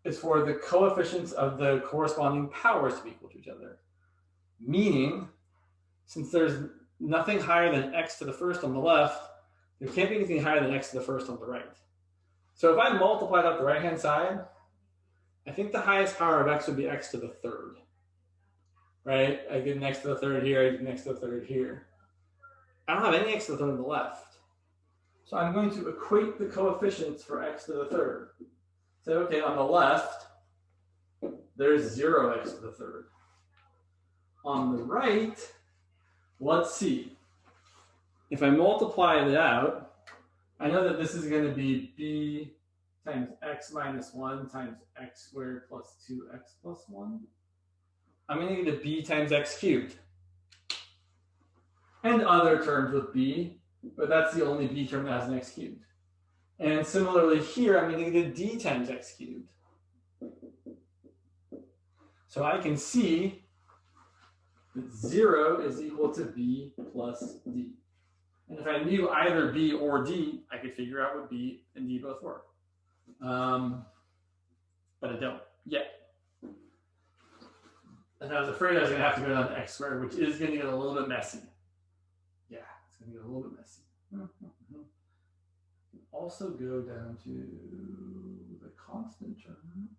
is for the coefficients of the corresponding powers to be equal to each other. Meaning, since there's nothing higher than x to the first on the left, there can't be anything higher than x to the first on the right. So if I multiplied out the right-hand side, I think the highest power of x would be x to the third, right? I get an x to the third here, I get an x to the third here. I don't have any x to the third on the left. So I'm going to equate the coefficients for x to the third. So, okay, on the left, there's 0x to the third. On the right, let's see. If I multiply it out, I know that this is going to be b times x minus 1 times x squared plus 2x plus 1. I'm going to get a b times x cubed. And other terms with b, but that's the only b term that has an x cubed. And similarly here, I'm going to get a d times x cubed. So I can see that 0 is equal to b plus d. And if I knew either b or d, I could figure out what b and d both were. But I don't yet. And I was afraid I was going to have to go down to x squared, which is going to get a little bit messy. Yeah, it's going to get a little bit messy. Also go down to the constant term.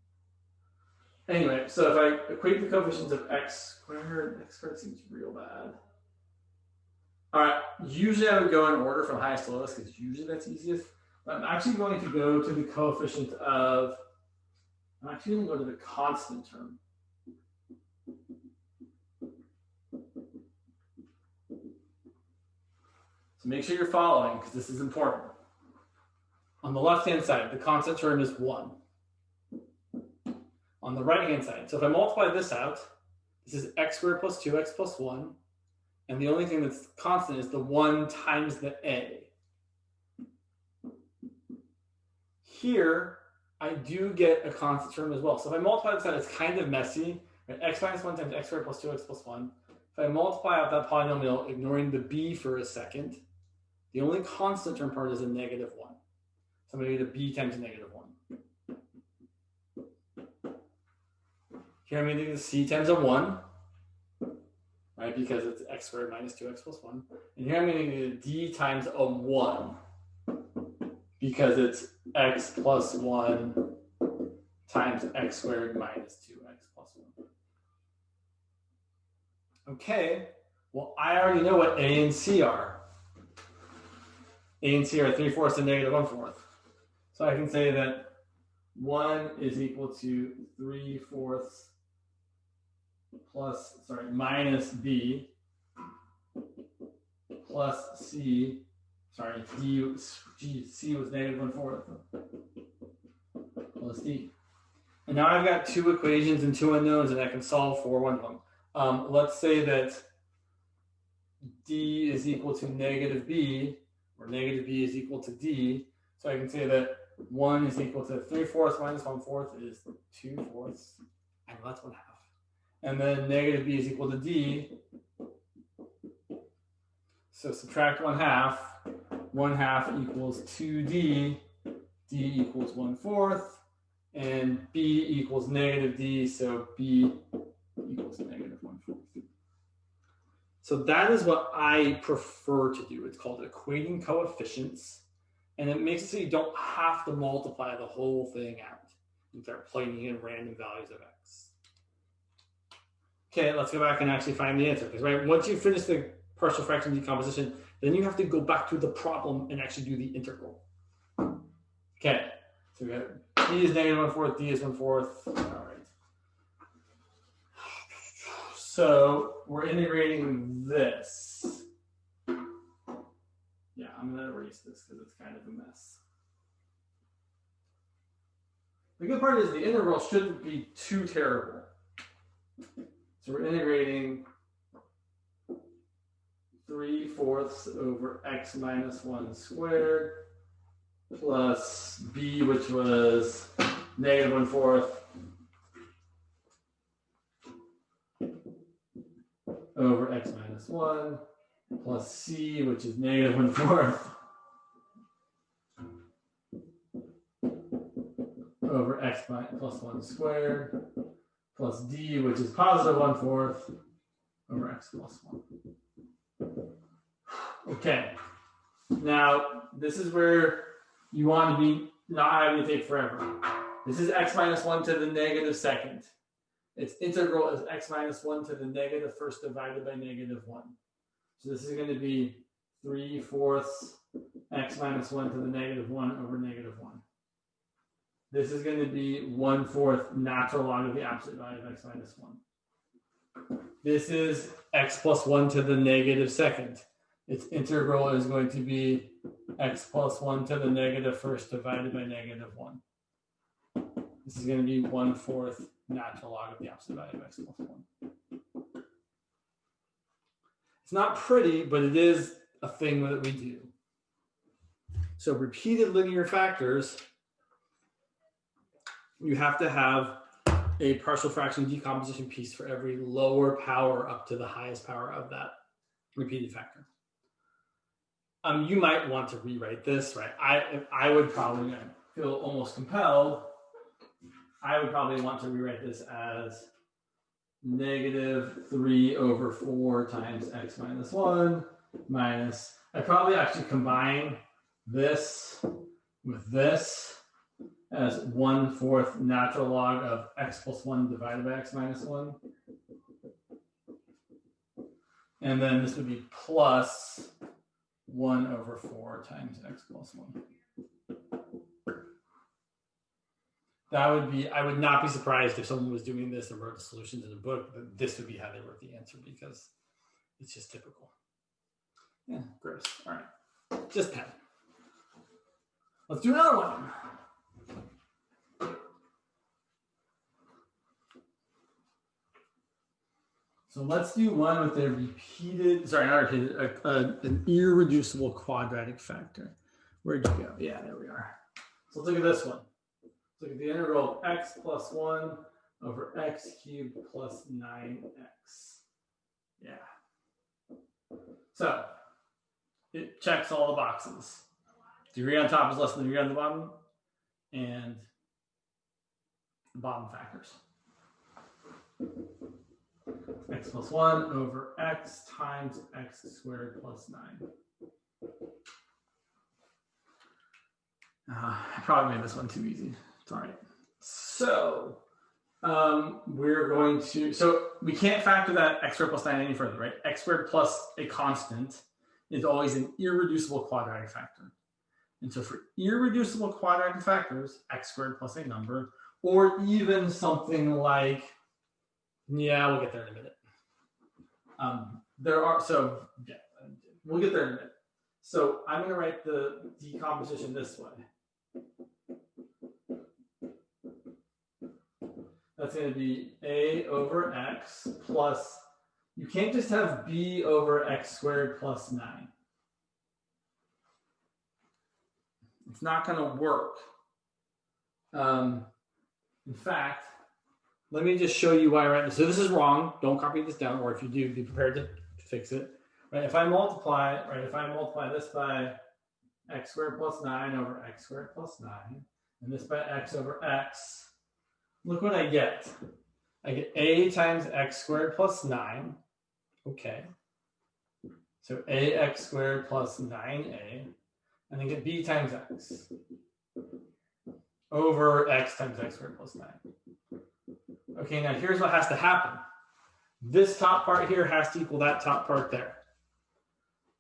Anyway, so if I equate the coefficients of x squared seems real bad. All right, usually I would go in order from highest to lowest because usually that's easiest. But I'm actually going to go to the coefficient of, I'm actually going to go to the constant term. So make sure you're following because this is important. On the left-hand side, the constant term is 1. On the right-hand side, so if I multiply this out, this is x squared plus 2x plus 1. And the only thing that's constant is the 1 times the a. Here, I do get a constant term as well. So if I multiply this out, it's kind of messy. Right? X minus 1 times x squared plus 2x plus 1. If I multiply out that polynomial, ignoring the b for a second, the only constant term part is a negative 1. So I'm going to get a b times a negative 1. Here I'm going to get a c times a 1, right? Because it's x squared minus 2x plus 1. And here I'm going to get a d times a 1, because it's x plus 1 times x squared minus 2x plus 1. Okay, well, I already know what a and c are. A and c are 3/4 and negative 1/4. So I can say that 1 is equal to 3/4 minus b plus c, c was negative 1/4 plus d. And now I've got 2 equations and 2 unknowns, and I can solve for one of them. Let's say that d is equal to negative b, or negative b is equal to d. So I can say that 1 is equal to 3/4 minus 1/4 is 2/4. I know that's 1/2. And then negative b is equal to d. So subtract 1/2. 1/2 equals 2d. D equals 1/4. And b equals negative d. So b equals negative 1/4. So that is what I prefer to do. It's called equating coefficients. And it makes it so you don't have to multiply the whole thing out. You start plugging in random values of x. Okay, let's go back and actually find the answer. Because right, once you finish the partial fraction decomposition, then you have to go back to the problem and actually do the integral. Okay, so we got d is negative 1/4, d is 1/4. All right. So we're integrating this. Yeah, I'm going to erase this because it's kind of a mess. The good part is the integral shouldn't be too terrible. So we're integrating 3/4 over x minus 1 squared plus b, which was negative 1/4, over x minus 1 plus c, which is negative 1/4, over x plus 1 squared plus d, which is positive 1/4, over x plus 1. Okay, now this is where you want to be not having to take forever. This is x minus 1 to the negative second. Its integral is x minus 1 to the negative first divided by negative 1. So this is going to be 3/4 x minus 1 to the negative 1 over negative 1. This is going to be 1/4 natural log of the absolute value of x minus 1. This is x plus 1 to the negative second. Its integral is going to be x plus 1 to the negative first divided by negative 1. This is going to be 1/4 natural log of the absolute value of x plus 1. It's not pretty, but it is a thing that we do. So repeated linear factors, you have to have a partial fraction decomposition piece for every lower power up to the highest power of that repeated factor. You might want to rewrite this, right? I would probably feel almost compelled. I would probably want to rewrite this as -3/4 times x minus 1 minus, I'd probably actually combine this with this as 1/4 natural log of x plus 1 divided by x minus 1. And then this would be plus 1/4 times x plus 1. That would be, I would not be surprised if someone was doing this and wrote the solutions in a book, but this would be how they wrote the answer because it's just typical. Yeah, gross. All right, just 10. Let's do another one. So let's do one with a repeated, sorry, not repeated, an irreducible quadratic factor. Where'd you go? Yeah, there we are. So let's look at this one. Let's look at the integral of x plus 1 over x cubed plus 9x. Yeah. So it checks all the boxes. Degree on top is less than the degree on the bottom, and the bottom factors. X plus 1 over x times x squared plus 9. I probably made this one too easy. It's all right. So we're going to, so we can't factor that x squared plus 9 any further, right? X squared plus a constant is always an irreducible quadratic factor. And so for irreducible quadratic factors, x squared plus a number, or even something like, yeah, we'll get there in a minute. There are, so yeah, we'll get there in a minute. So I'm going to write the decomposition this way. That's going to be a over x plus, you can't just have b over x squared plus 9. It's not going to work. In fact, let me just show you why I write this. So this is wrong. Don't copy this down, or if you do, be prepared to fix it. Right? If I multiply this by x squared plus 9 over x squared plus 9, and this by x over x, look what I get. I get a times x squared plus 9. Okay. So ax squared plus 9a, and then get b times x over x times x squared plus 9. Okay, now here's what has to happen. This top part here has to equal that top part there.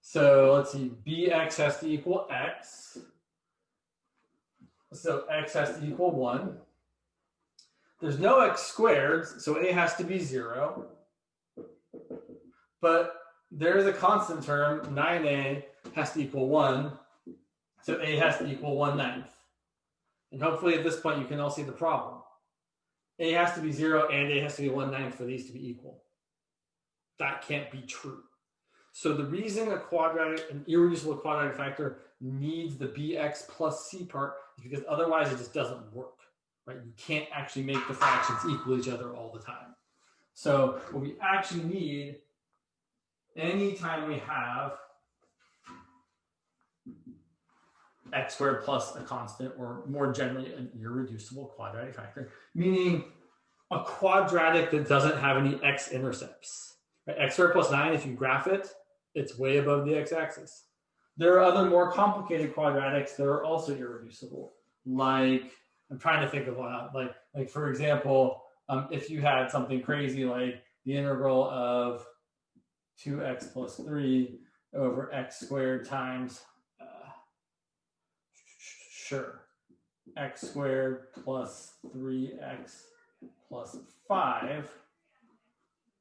So let's see, bx has to equal x. So x has to equal 1. There's no x squared, so a has to be 0. But there's a constant term, 9a has to equal 1. So a has to equal 1/9. And hopefully at this point you can all see the problem. A has to be 0 and a has to be 1/9 for these to be equal. That can't be true. So the reason an irreducible quadratic factor needs the bx plus c part is because otherwise it just doesn't work, right? You can't actually make the fractions equal each other all the time. So what we actually need, anytime we have x squared plus a constant, or more generally an irreducible quadratic factor, meaning a quadratic that doesn't have any x-intercepts. Right? X squared plus 9, if you graph it, it's way above the x-axis. There are other more complicated quadratics that are also irreducible. Like, I'm trying to think of one, like for example, if you had something crazy like the integral of 2x plus 3 over x squared times, sure. x squared plus 3x plus 5.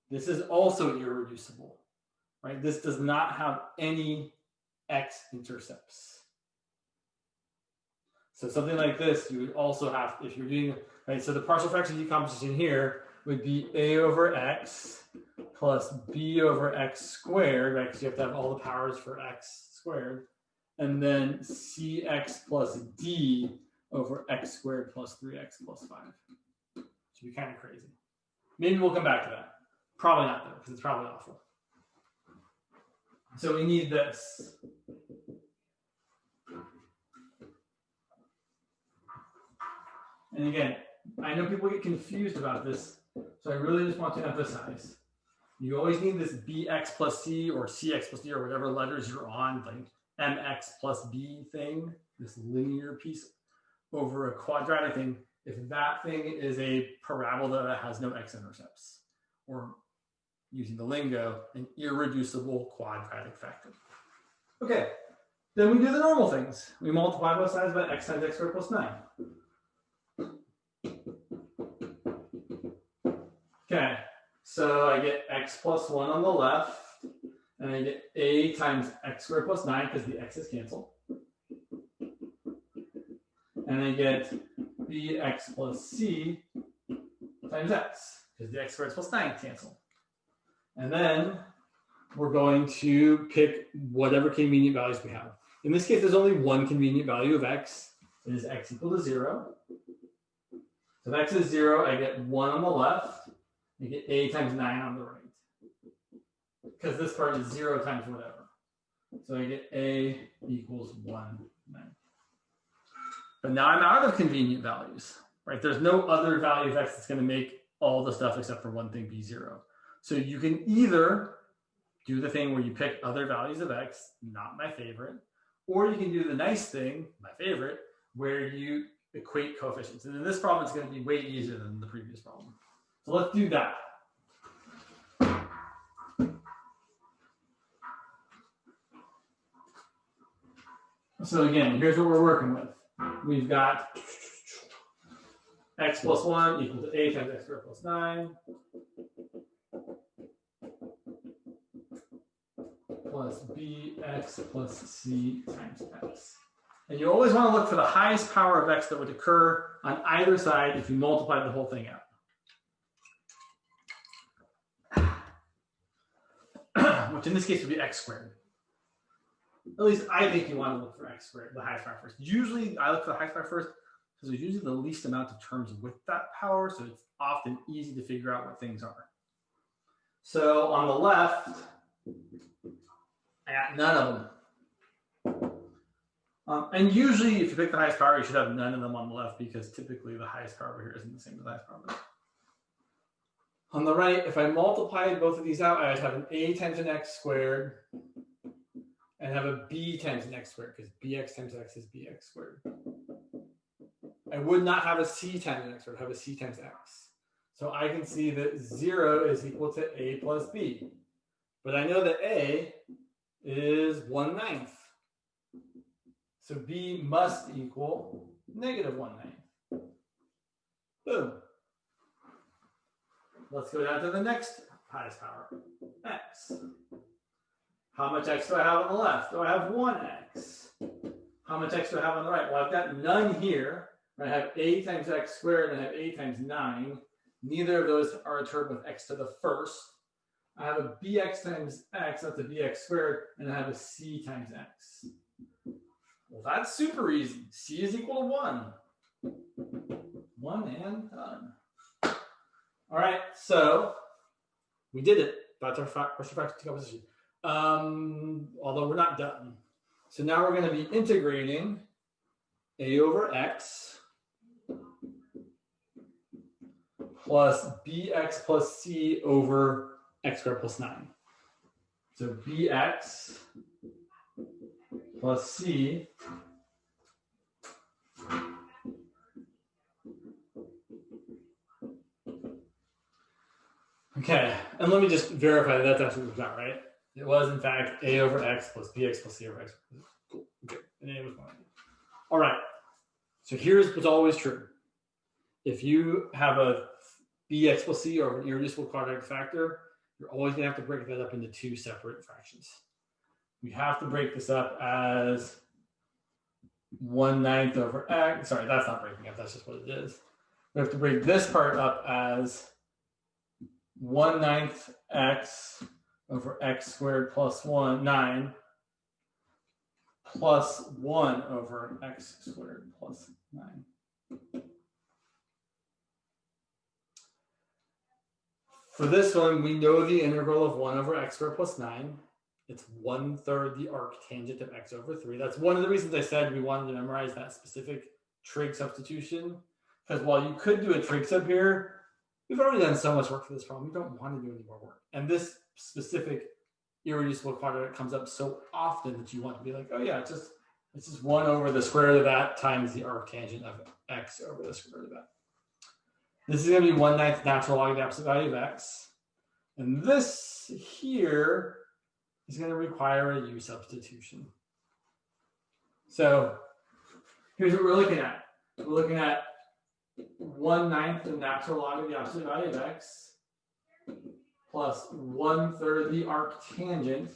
This is also irreducible, right? This does not have any x-intercepts. So something like this, you would also have, if you're doing, right, so the partial fraction decomposition here would be a over x plus b over x squared, right? Because you have to have all the powers for x squared. And then cx plus d over x squared plus 3x plus 5. Should be kind of crazy. Maybe we'll come back to that. Probably not, though, because it's probably awful. So we need this. And again, I know people get confused about this, so I really just want to emphasize. You always need this bx plus c or cx plus d or whatever letters you're on, like mx plus b thing, this linear piece over a quadratic thing, if that thing is a parabola that has no x-intercepts, or using the lingo, an irreducible quadratic factor. Okay, then we do the normal things. We multiply both sides by x times x squared plus 9. Okay, so I get x plus 1 on the left, and I get a times x squared plus 9 because the x's cancel. And I get bx plus c times x because the x squared plus 9 cancel. And then we're going to pick whatever convenient values we have. In this case, there's only one convenient value of x. It is x equal to 0. So if x is 0, I get 1 on the left. I get a times 9 on the right. Because this part is 0 times whatever. So I get a equals 1, 9. But now I'm out of convenient values, right? There's no other value of x that's going to make all the stuff except for one thing be 0. So you can either do the thing where you pick other values of x, not my favorite, or you can do the nice thing, my favorite, where you equate coefficients. And in this problem, it's going to be way easier than the previous problem. So let's do that. So again, here's what we're working with. We've got x plus 1 equal to a times x squared plus 9 plus bx plus c times x. And you always want to look for the highest power of x that would occur on either side if you multiply the whole thing out. Which in this case would be x squared. At least I think you want to look for x squared, the highest power first. Usually I look for the highest power first because there's usually the least amount of terms with that power, so it's often easy to figure out what things are. So on the left, I got none of them. And usually if you pick the highest power, you should have none of them on the left because typically the highest power over here isn't the same as the highest power over there. On the right, if I multiplied both of these out, I would have an a times an x squared and have a b times an x squared because bx times x is bx squared. I would not have a c times an x squared, have a c times x. So I can see that 0 is equal to a plus b. But I know that a is 1/9. So b must equal negative 1/9. Boom. Let's go down to the next highest power, x. How much x do I have on the left? Do I have 1x? How much x do I have on the right? Well, I've got none here. I have a times x squared and I have a times 9. Neither of those are a term with x to the first. I have a bx times x, that's a bx squared, and I have a c times x. Well, that's super easy. C is equal to 1. 1 and done. All right, so we did it. That's our partial fraction decomposition. Although we're not done. So now we're going to be integrating a over x plus bx plus c over x squared plus 9. So bx plus c okay, and let me just verify that that's actually what we got, right? It was, in fact, a over x plus bx plus c over x. Cool. Okay, and it was 1. All right. So So here's what's always true. If you have a bx plus c or an irreducible quadratic factor, you're always going to have to break that up into two separate fractions. We have to break this up as 1/9 over x. Sorry, that's not breaking up. That's just what it is. We have to break this part up as 1/9 x over x squared plus 9 plus 1 over x squared plus 9. For this one, we know the integral of 1 over x squared plus 9. It's 1/3 the arctangent of x over 3. That's one of the reasons I said we wanted to memorize that specific trig substitution. Because while you could do a trig sub here, we've already done so much work for this problem. We don't want to do any more work. And this specific irreducible quadratic comes up so often that you want to be like, oh yeah, it's just 1 over the square root of that times the arctangent of x over the square root of that. This is going to be 1/9 natural log of the absolute value of x. And this here is going to require a u substitution. So here's what we're looking at. We're looking at 1/9 the natural log of the absolute value of x plus 1/3 the arctangent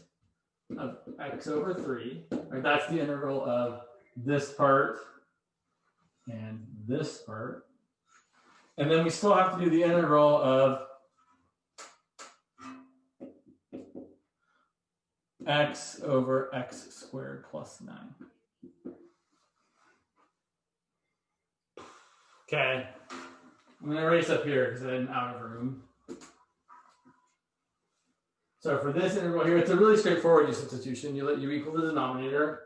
of x over 3. Right, that's the integral of this part and this part. And then we still have to do the integral of x over x squared plus 9. Okay, I'm going to erase up here because I'm out of room. So for this integral here, it's a really straightforward u substitution. You let u equal the denominator.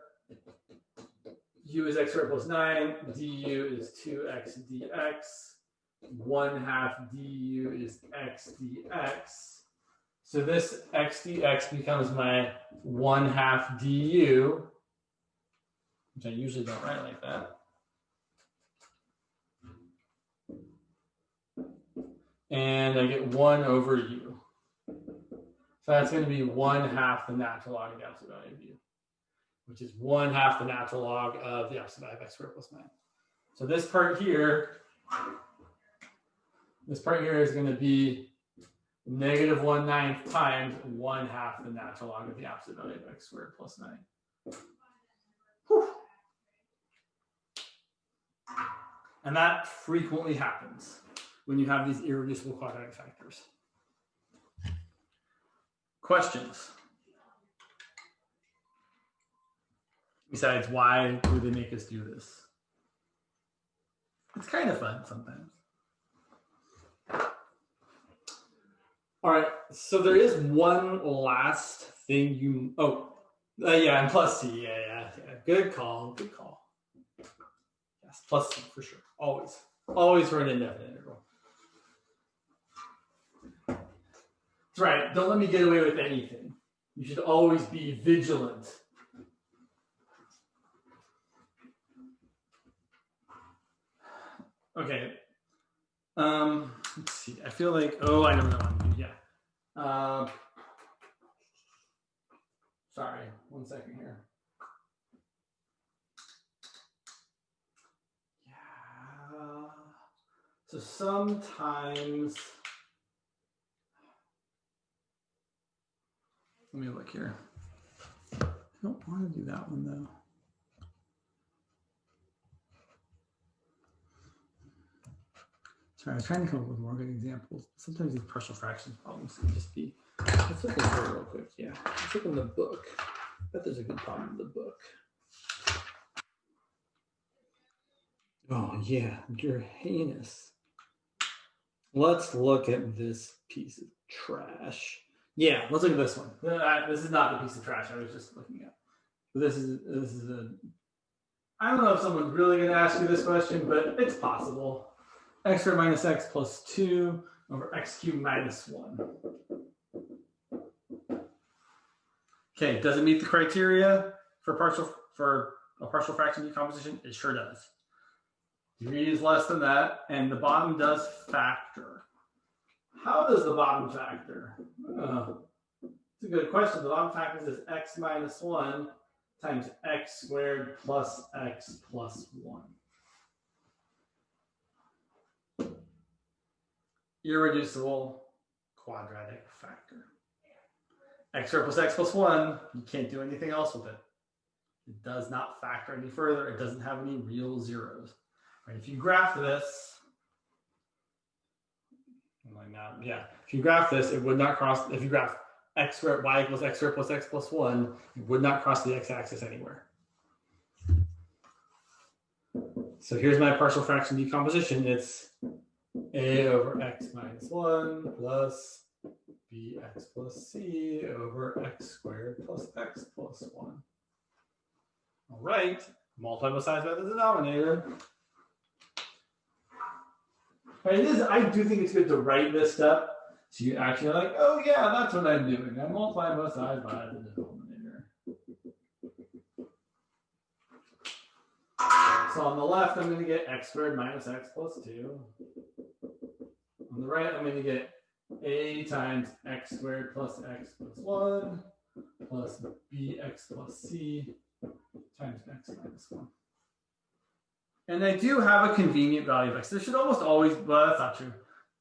U is x squared plus 9. Du is 2x dx. 1/2 du is x dx. So this x dx becomes my 1/2 du, which I usually don't write like that. And I get 1 over u. So that's going to be 1/2 the natural log of the absolute value of u, which is 1/2 the natural log of the absolute value of x squared plus 9. So this part here is going to be negative 1/9 times 1/2 the natural log of the absolute value of x squared plus 9. Whew. And that frequently happens when you have these irreducible quadratic factors. Questions? Besides, why do they make us do this? It's kind of fun sometimes. All right, so there is one last thing you, yeah, and plus c, yeah. Good call. Yes, plus c for sure, always for an indefinite integral. That's right, don't let me get away with anything. You should always be vigilant. Okay. Let's see. I feel like, I know what I want to do. Yeah. Sorry, 1 second here. Yeah. So sometimes, let me look here. I don't want to do that one though. Sorry, I was trying to come up with more good examples. Sometimes these partial fractions problems can just be, let's look at it real quick. Yeah, let's look in the book. I bet there's a good problem in the book. Oh yeah, you're heinous. Let's look at this piece of trash. Yeah, let's look at this one. This is not the piece of trash I was just looking at. But this is a, I don't know if someone's really gonna ask you this question, but it's possible. X squared minus x plus 2 over x cubed minus 1. Okay, does it meet the criteria for a partial fraction decomposition? It sure does. Degree is less than that, and the bottom does factor. How does the bottom factor? It's a good question. The bottom factor is x minus 1 times x squared plus x plus 1. irreducible quadratic factor. X squared plus x plus 1, you can't do anything else with it. It does not factor any further. It doesn't have any real zeros. Right, if you graph this, like that, yeah. If you graph this, it would not cross, if you graph x squared, y equals x squared plus x plus 1, it would not cross the x-axis anywhere. So here's my partial fraction decomposition. It's a over x minus 1 plus bx plus c over x squared plus x plus 1. All right, multiply both sides by the denominator. Right, I do think it's good to write this step. So you actually are like, oh yeah, that's what I'm doing. I'm multiplying both sides by the denominator. So on the left, I'm going to get x squared minus x plus 2. On the right, I'm going to get a times x squared plus x plus 1 plus bx plus c times x minus 1. And I do have a convenient value of x. There should almost always, well, that's not true.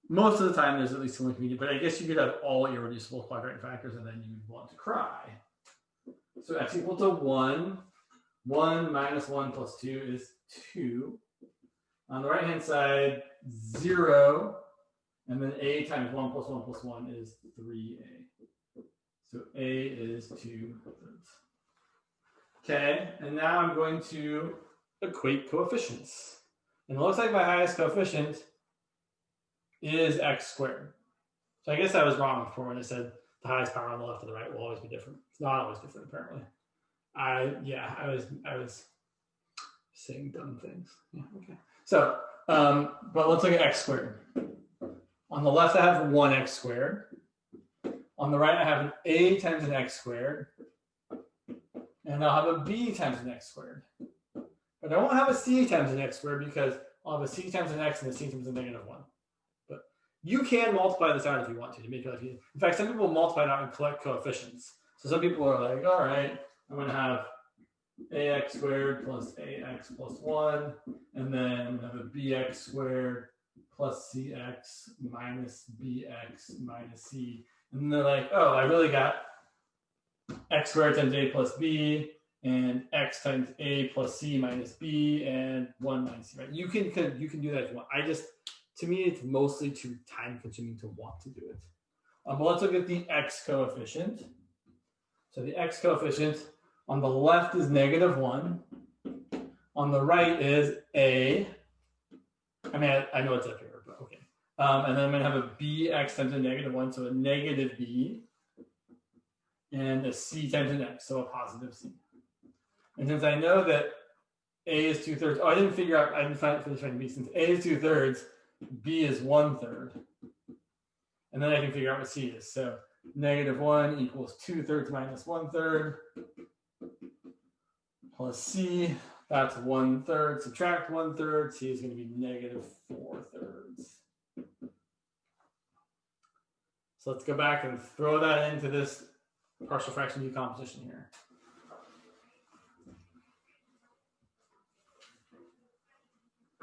Most of the time, there's at least one convenient, but I guess you could have all irreducible quadratic factors, and then you would want to cry. So x equal to 1. 1 minus 1 plus 2 is 2. On the right-hand side, 0. And then a times 1 plus 1 plus 1 is 3a. So a is 2/3. Okay, and now I'm going to equate coefficients. And it looks like my highest coefficient is x squared. So I guess I was wrong before when I said the highest power on the left or the right will always be different. It's not always different, apparently. I was saying dumb things. Yeah, okay. So, but let's look at x squared. On the left, I have 1x squared. On the right, I have an a times an x squared. And I'll have a b times an x squared. But I won't have a c times an x squared because I'll have a c times an x and a c times a negative 1. But you can multiply this out if you want to make your life easier. In fact, some people multiply it out and collect coefficients. So some people are like, all right, I'm going to have ax squared plus ax plus 1, and then I'm going to have a bx squared plus cx minus bx minus c. And they're like, oh, I really got x squared times a plus b, and x times a plus c minus b, and 1 minus c. Right? You can do that if you want. To me, it's mostly too time consuming to want to do it. But let's look at the x coefficient. So the x coefficient on the left is -1. On the right is a. I mean, I know it's up here, but okay. And then I'm going to have a bx times a -1, so a negative b, and a c times an x, so a positive c. And since I know that a is 2/3, I didn't find it for this b. Since a is 2/3, b is 1/3. And then I can figure out what c is. So -1 equals 2/3 minus 1/3 plus c. That's 1/3. Subtract 1/3. C is going to be -4/3. So let's go back and throw that into this partial fraction decomposition here.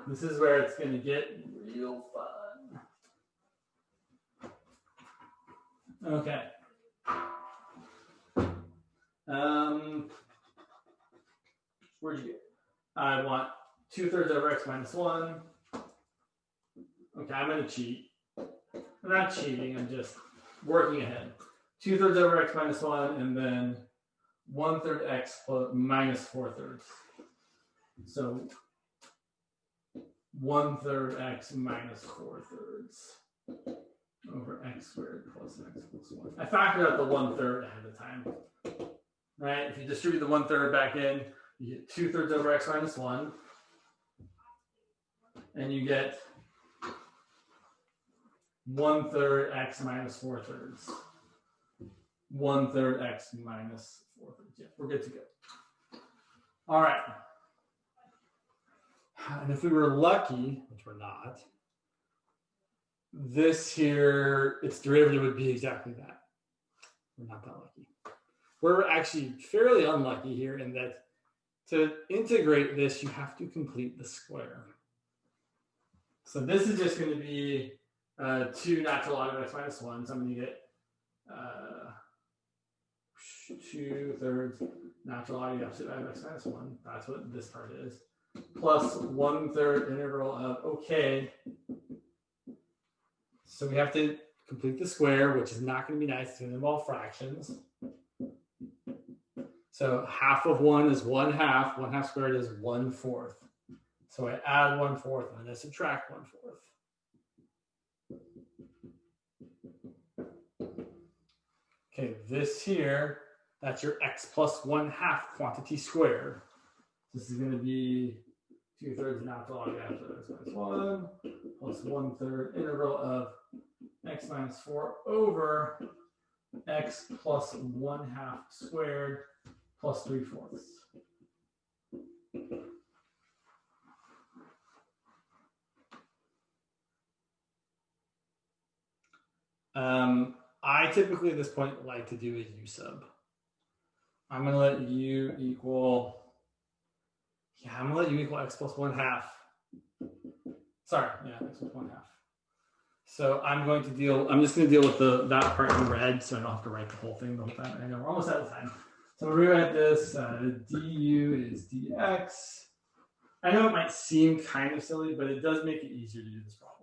This is where it's going to get real fun. Okay. Where'd you get? I want 2/3 over x minus 1. Okay, I'm going to cheat. I'm not cheating, I'm just working ahead. 2/3 over x minus 1, and then 1/3 x plus minus 4/3. So 1/3 x minus 4/3 over x squared plus x plus 1. I factored out the 1/3 ahead of time. Right? If you distribute the 1/3 back in, you get 2/3 over x minus 1. And you get 1/3 x minus 4/3. 1/3 x minus 4/3. Yeah, we're good to go. All right. And if we were lucky, which we're not, this here, its derivative would be exactly that. We're not that lucky. We're actually fairly unlucky here in that to integrate this, you have to complete the square. So this is just going to be 2 natural log of x minus 1. So I'm going to get 2/3 natural log of the absolute value of x minus 1. That's what this part is. Plus 1/3 integral of, okay. So we have to complete the square, which is not going to be nice. It's going to involve fractions. So half of 1 is 1/2. 1/2 squared is 1/4. So I add 1/4 and I subtract 1/4. Okay, this here, that's your x plus 1/2 quantity squared. This is going to be 2/3 natural log of x minus 1 plus 1/3 integral of x minus 4 over x plus 1/2 squared plus 3/4. I typically at this point like to do a u sub. I'm going to let u equal, I'm going to let u equal x plus 1/2. Sorry, yeah, x plus 1/2. So I'm just going to deal with that part in red so I don't have to write the whole thing the whole time. I know we're almost out of time. So we'll rewrite this. Du is dx. I know it might seem kind of silly, but it does make it easier to do this problem.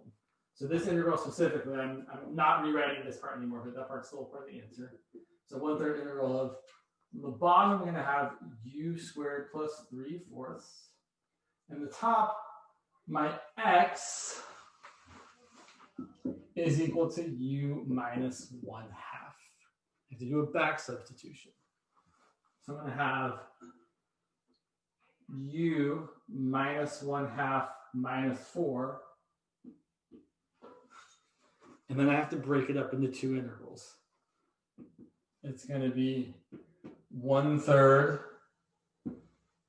So this integral specifically, I'm not rewriting this part anymore, but that part's still part of the answer. So 1/3 integral of, on the bottom, I'm going to have u squared plus 3/4. And the top, my x is equal to u minus 1/2. I have to do a back substitution. So I'm going to have u minus 1/2 minus 4. And then I have to break it up into 2 integrals. It's going to be 1/3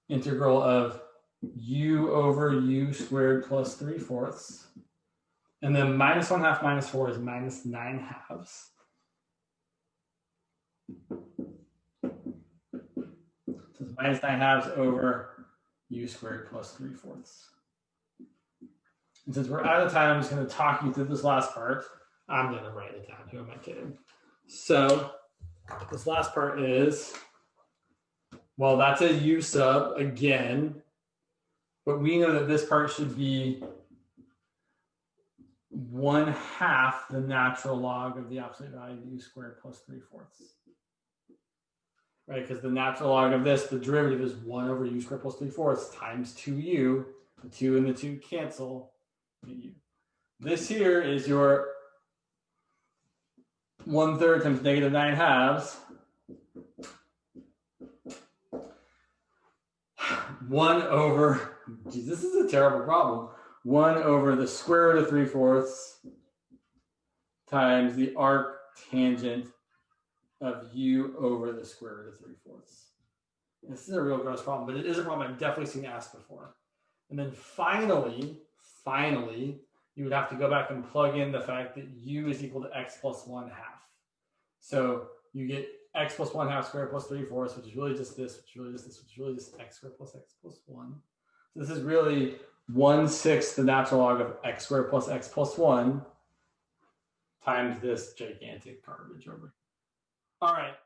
integral of u over u squared plus 3/4. And then minus 1/2 minus 4 is minus 9/2. So it's minus 9/2 over u squared plus 3/4. And since we're out of time, I'm just going to talk you through this last part. I'm going to write it down. Who am I kidding? So this last part is, well, that's a u sub again, but we know that this part should be 1/2 the natural log of the absolute value of u squared plus 3/4. Right, because the natural log of this, the derivative is 1 over u squared plus 3/4 times 2u. The 2 and the 2 cancel. U. This here is your 1/3 times negative 9/2. 1 over, geez, this is a terrible problem. 1 over the square root of 3/4 times the arc tangent of u over the square root of 3/4. This is a real gross problem, but it is a problem I've definitely seen asked before. And then finally, you would have to go back and plug in the fact that u is equal to x plus 1/2. So you get x plus 1/2 squared plus 3/4, which is really just this, which is really just this, which is really just x squared plus x plus 1. So this is really 1/6 the natural log of x squared plus x plus 1 times this gigantic garbage over here. All right.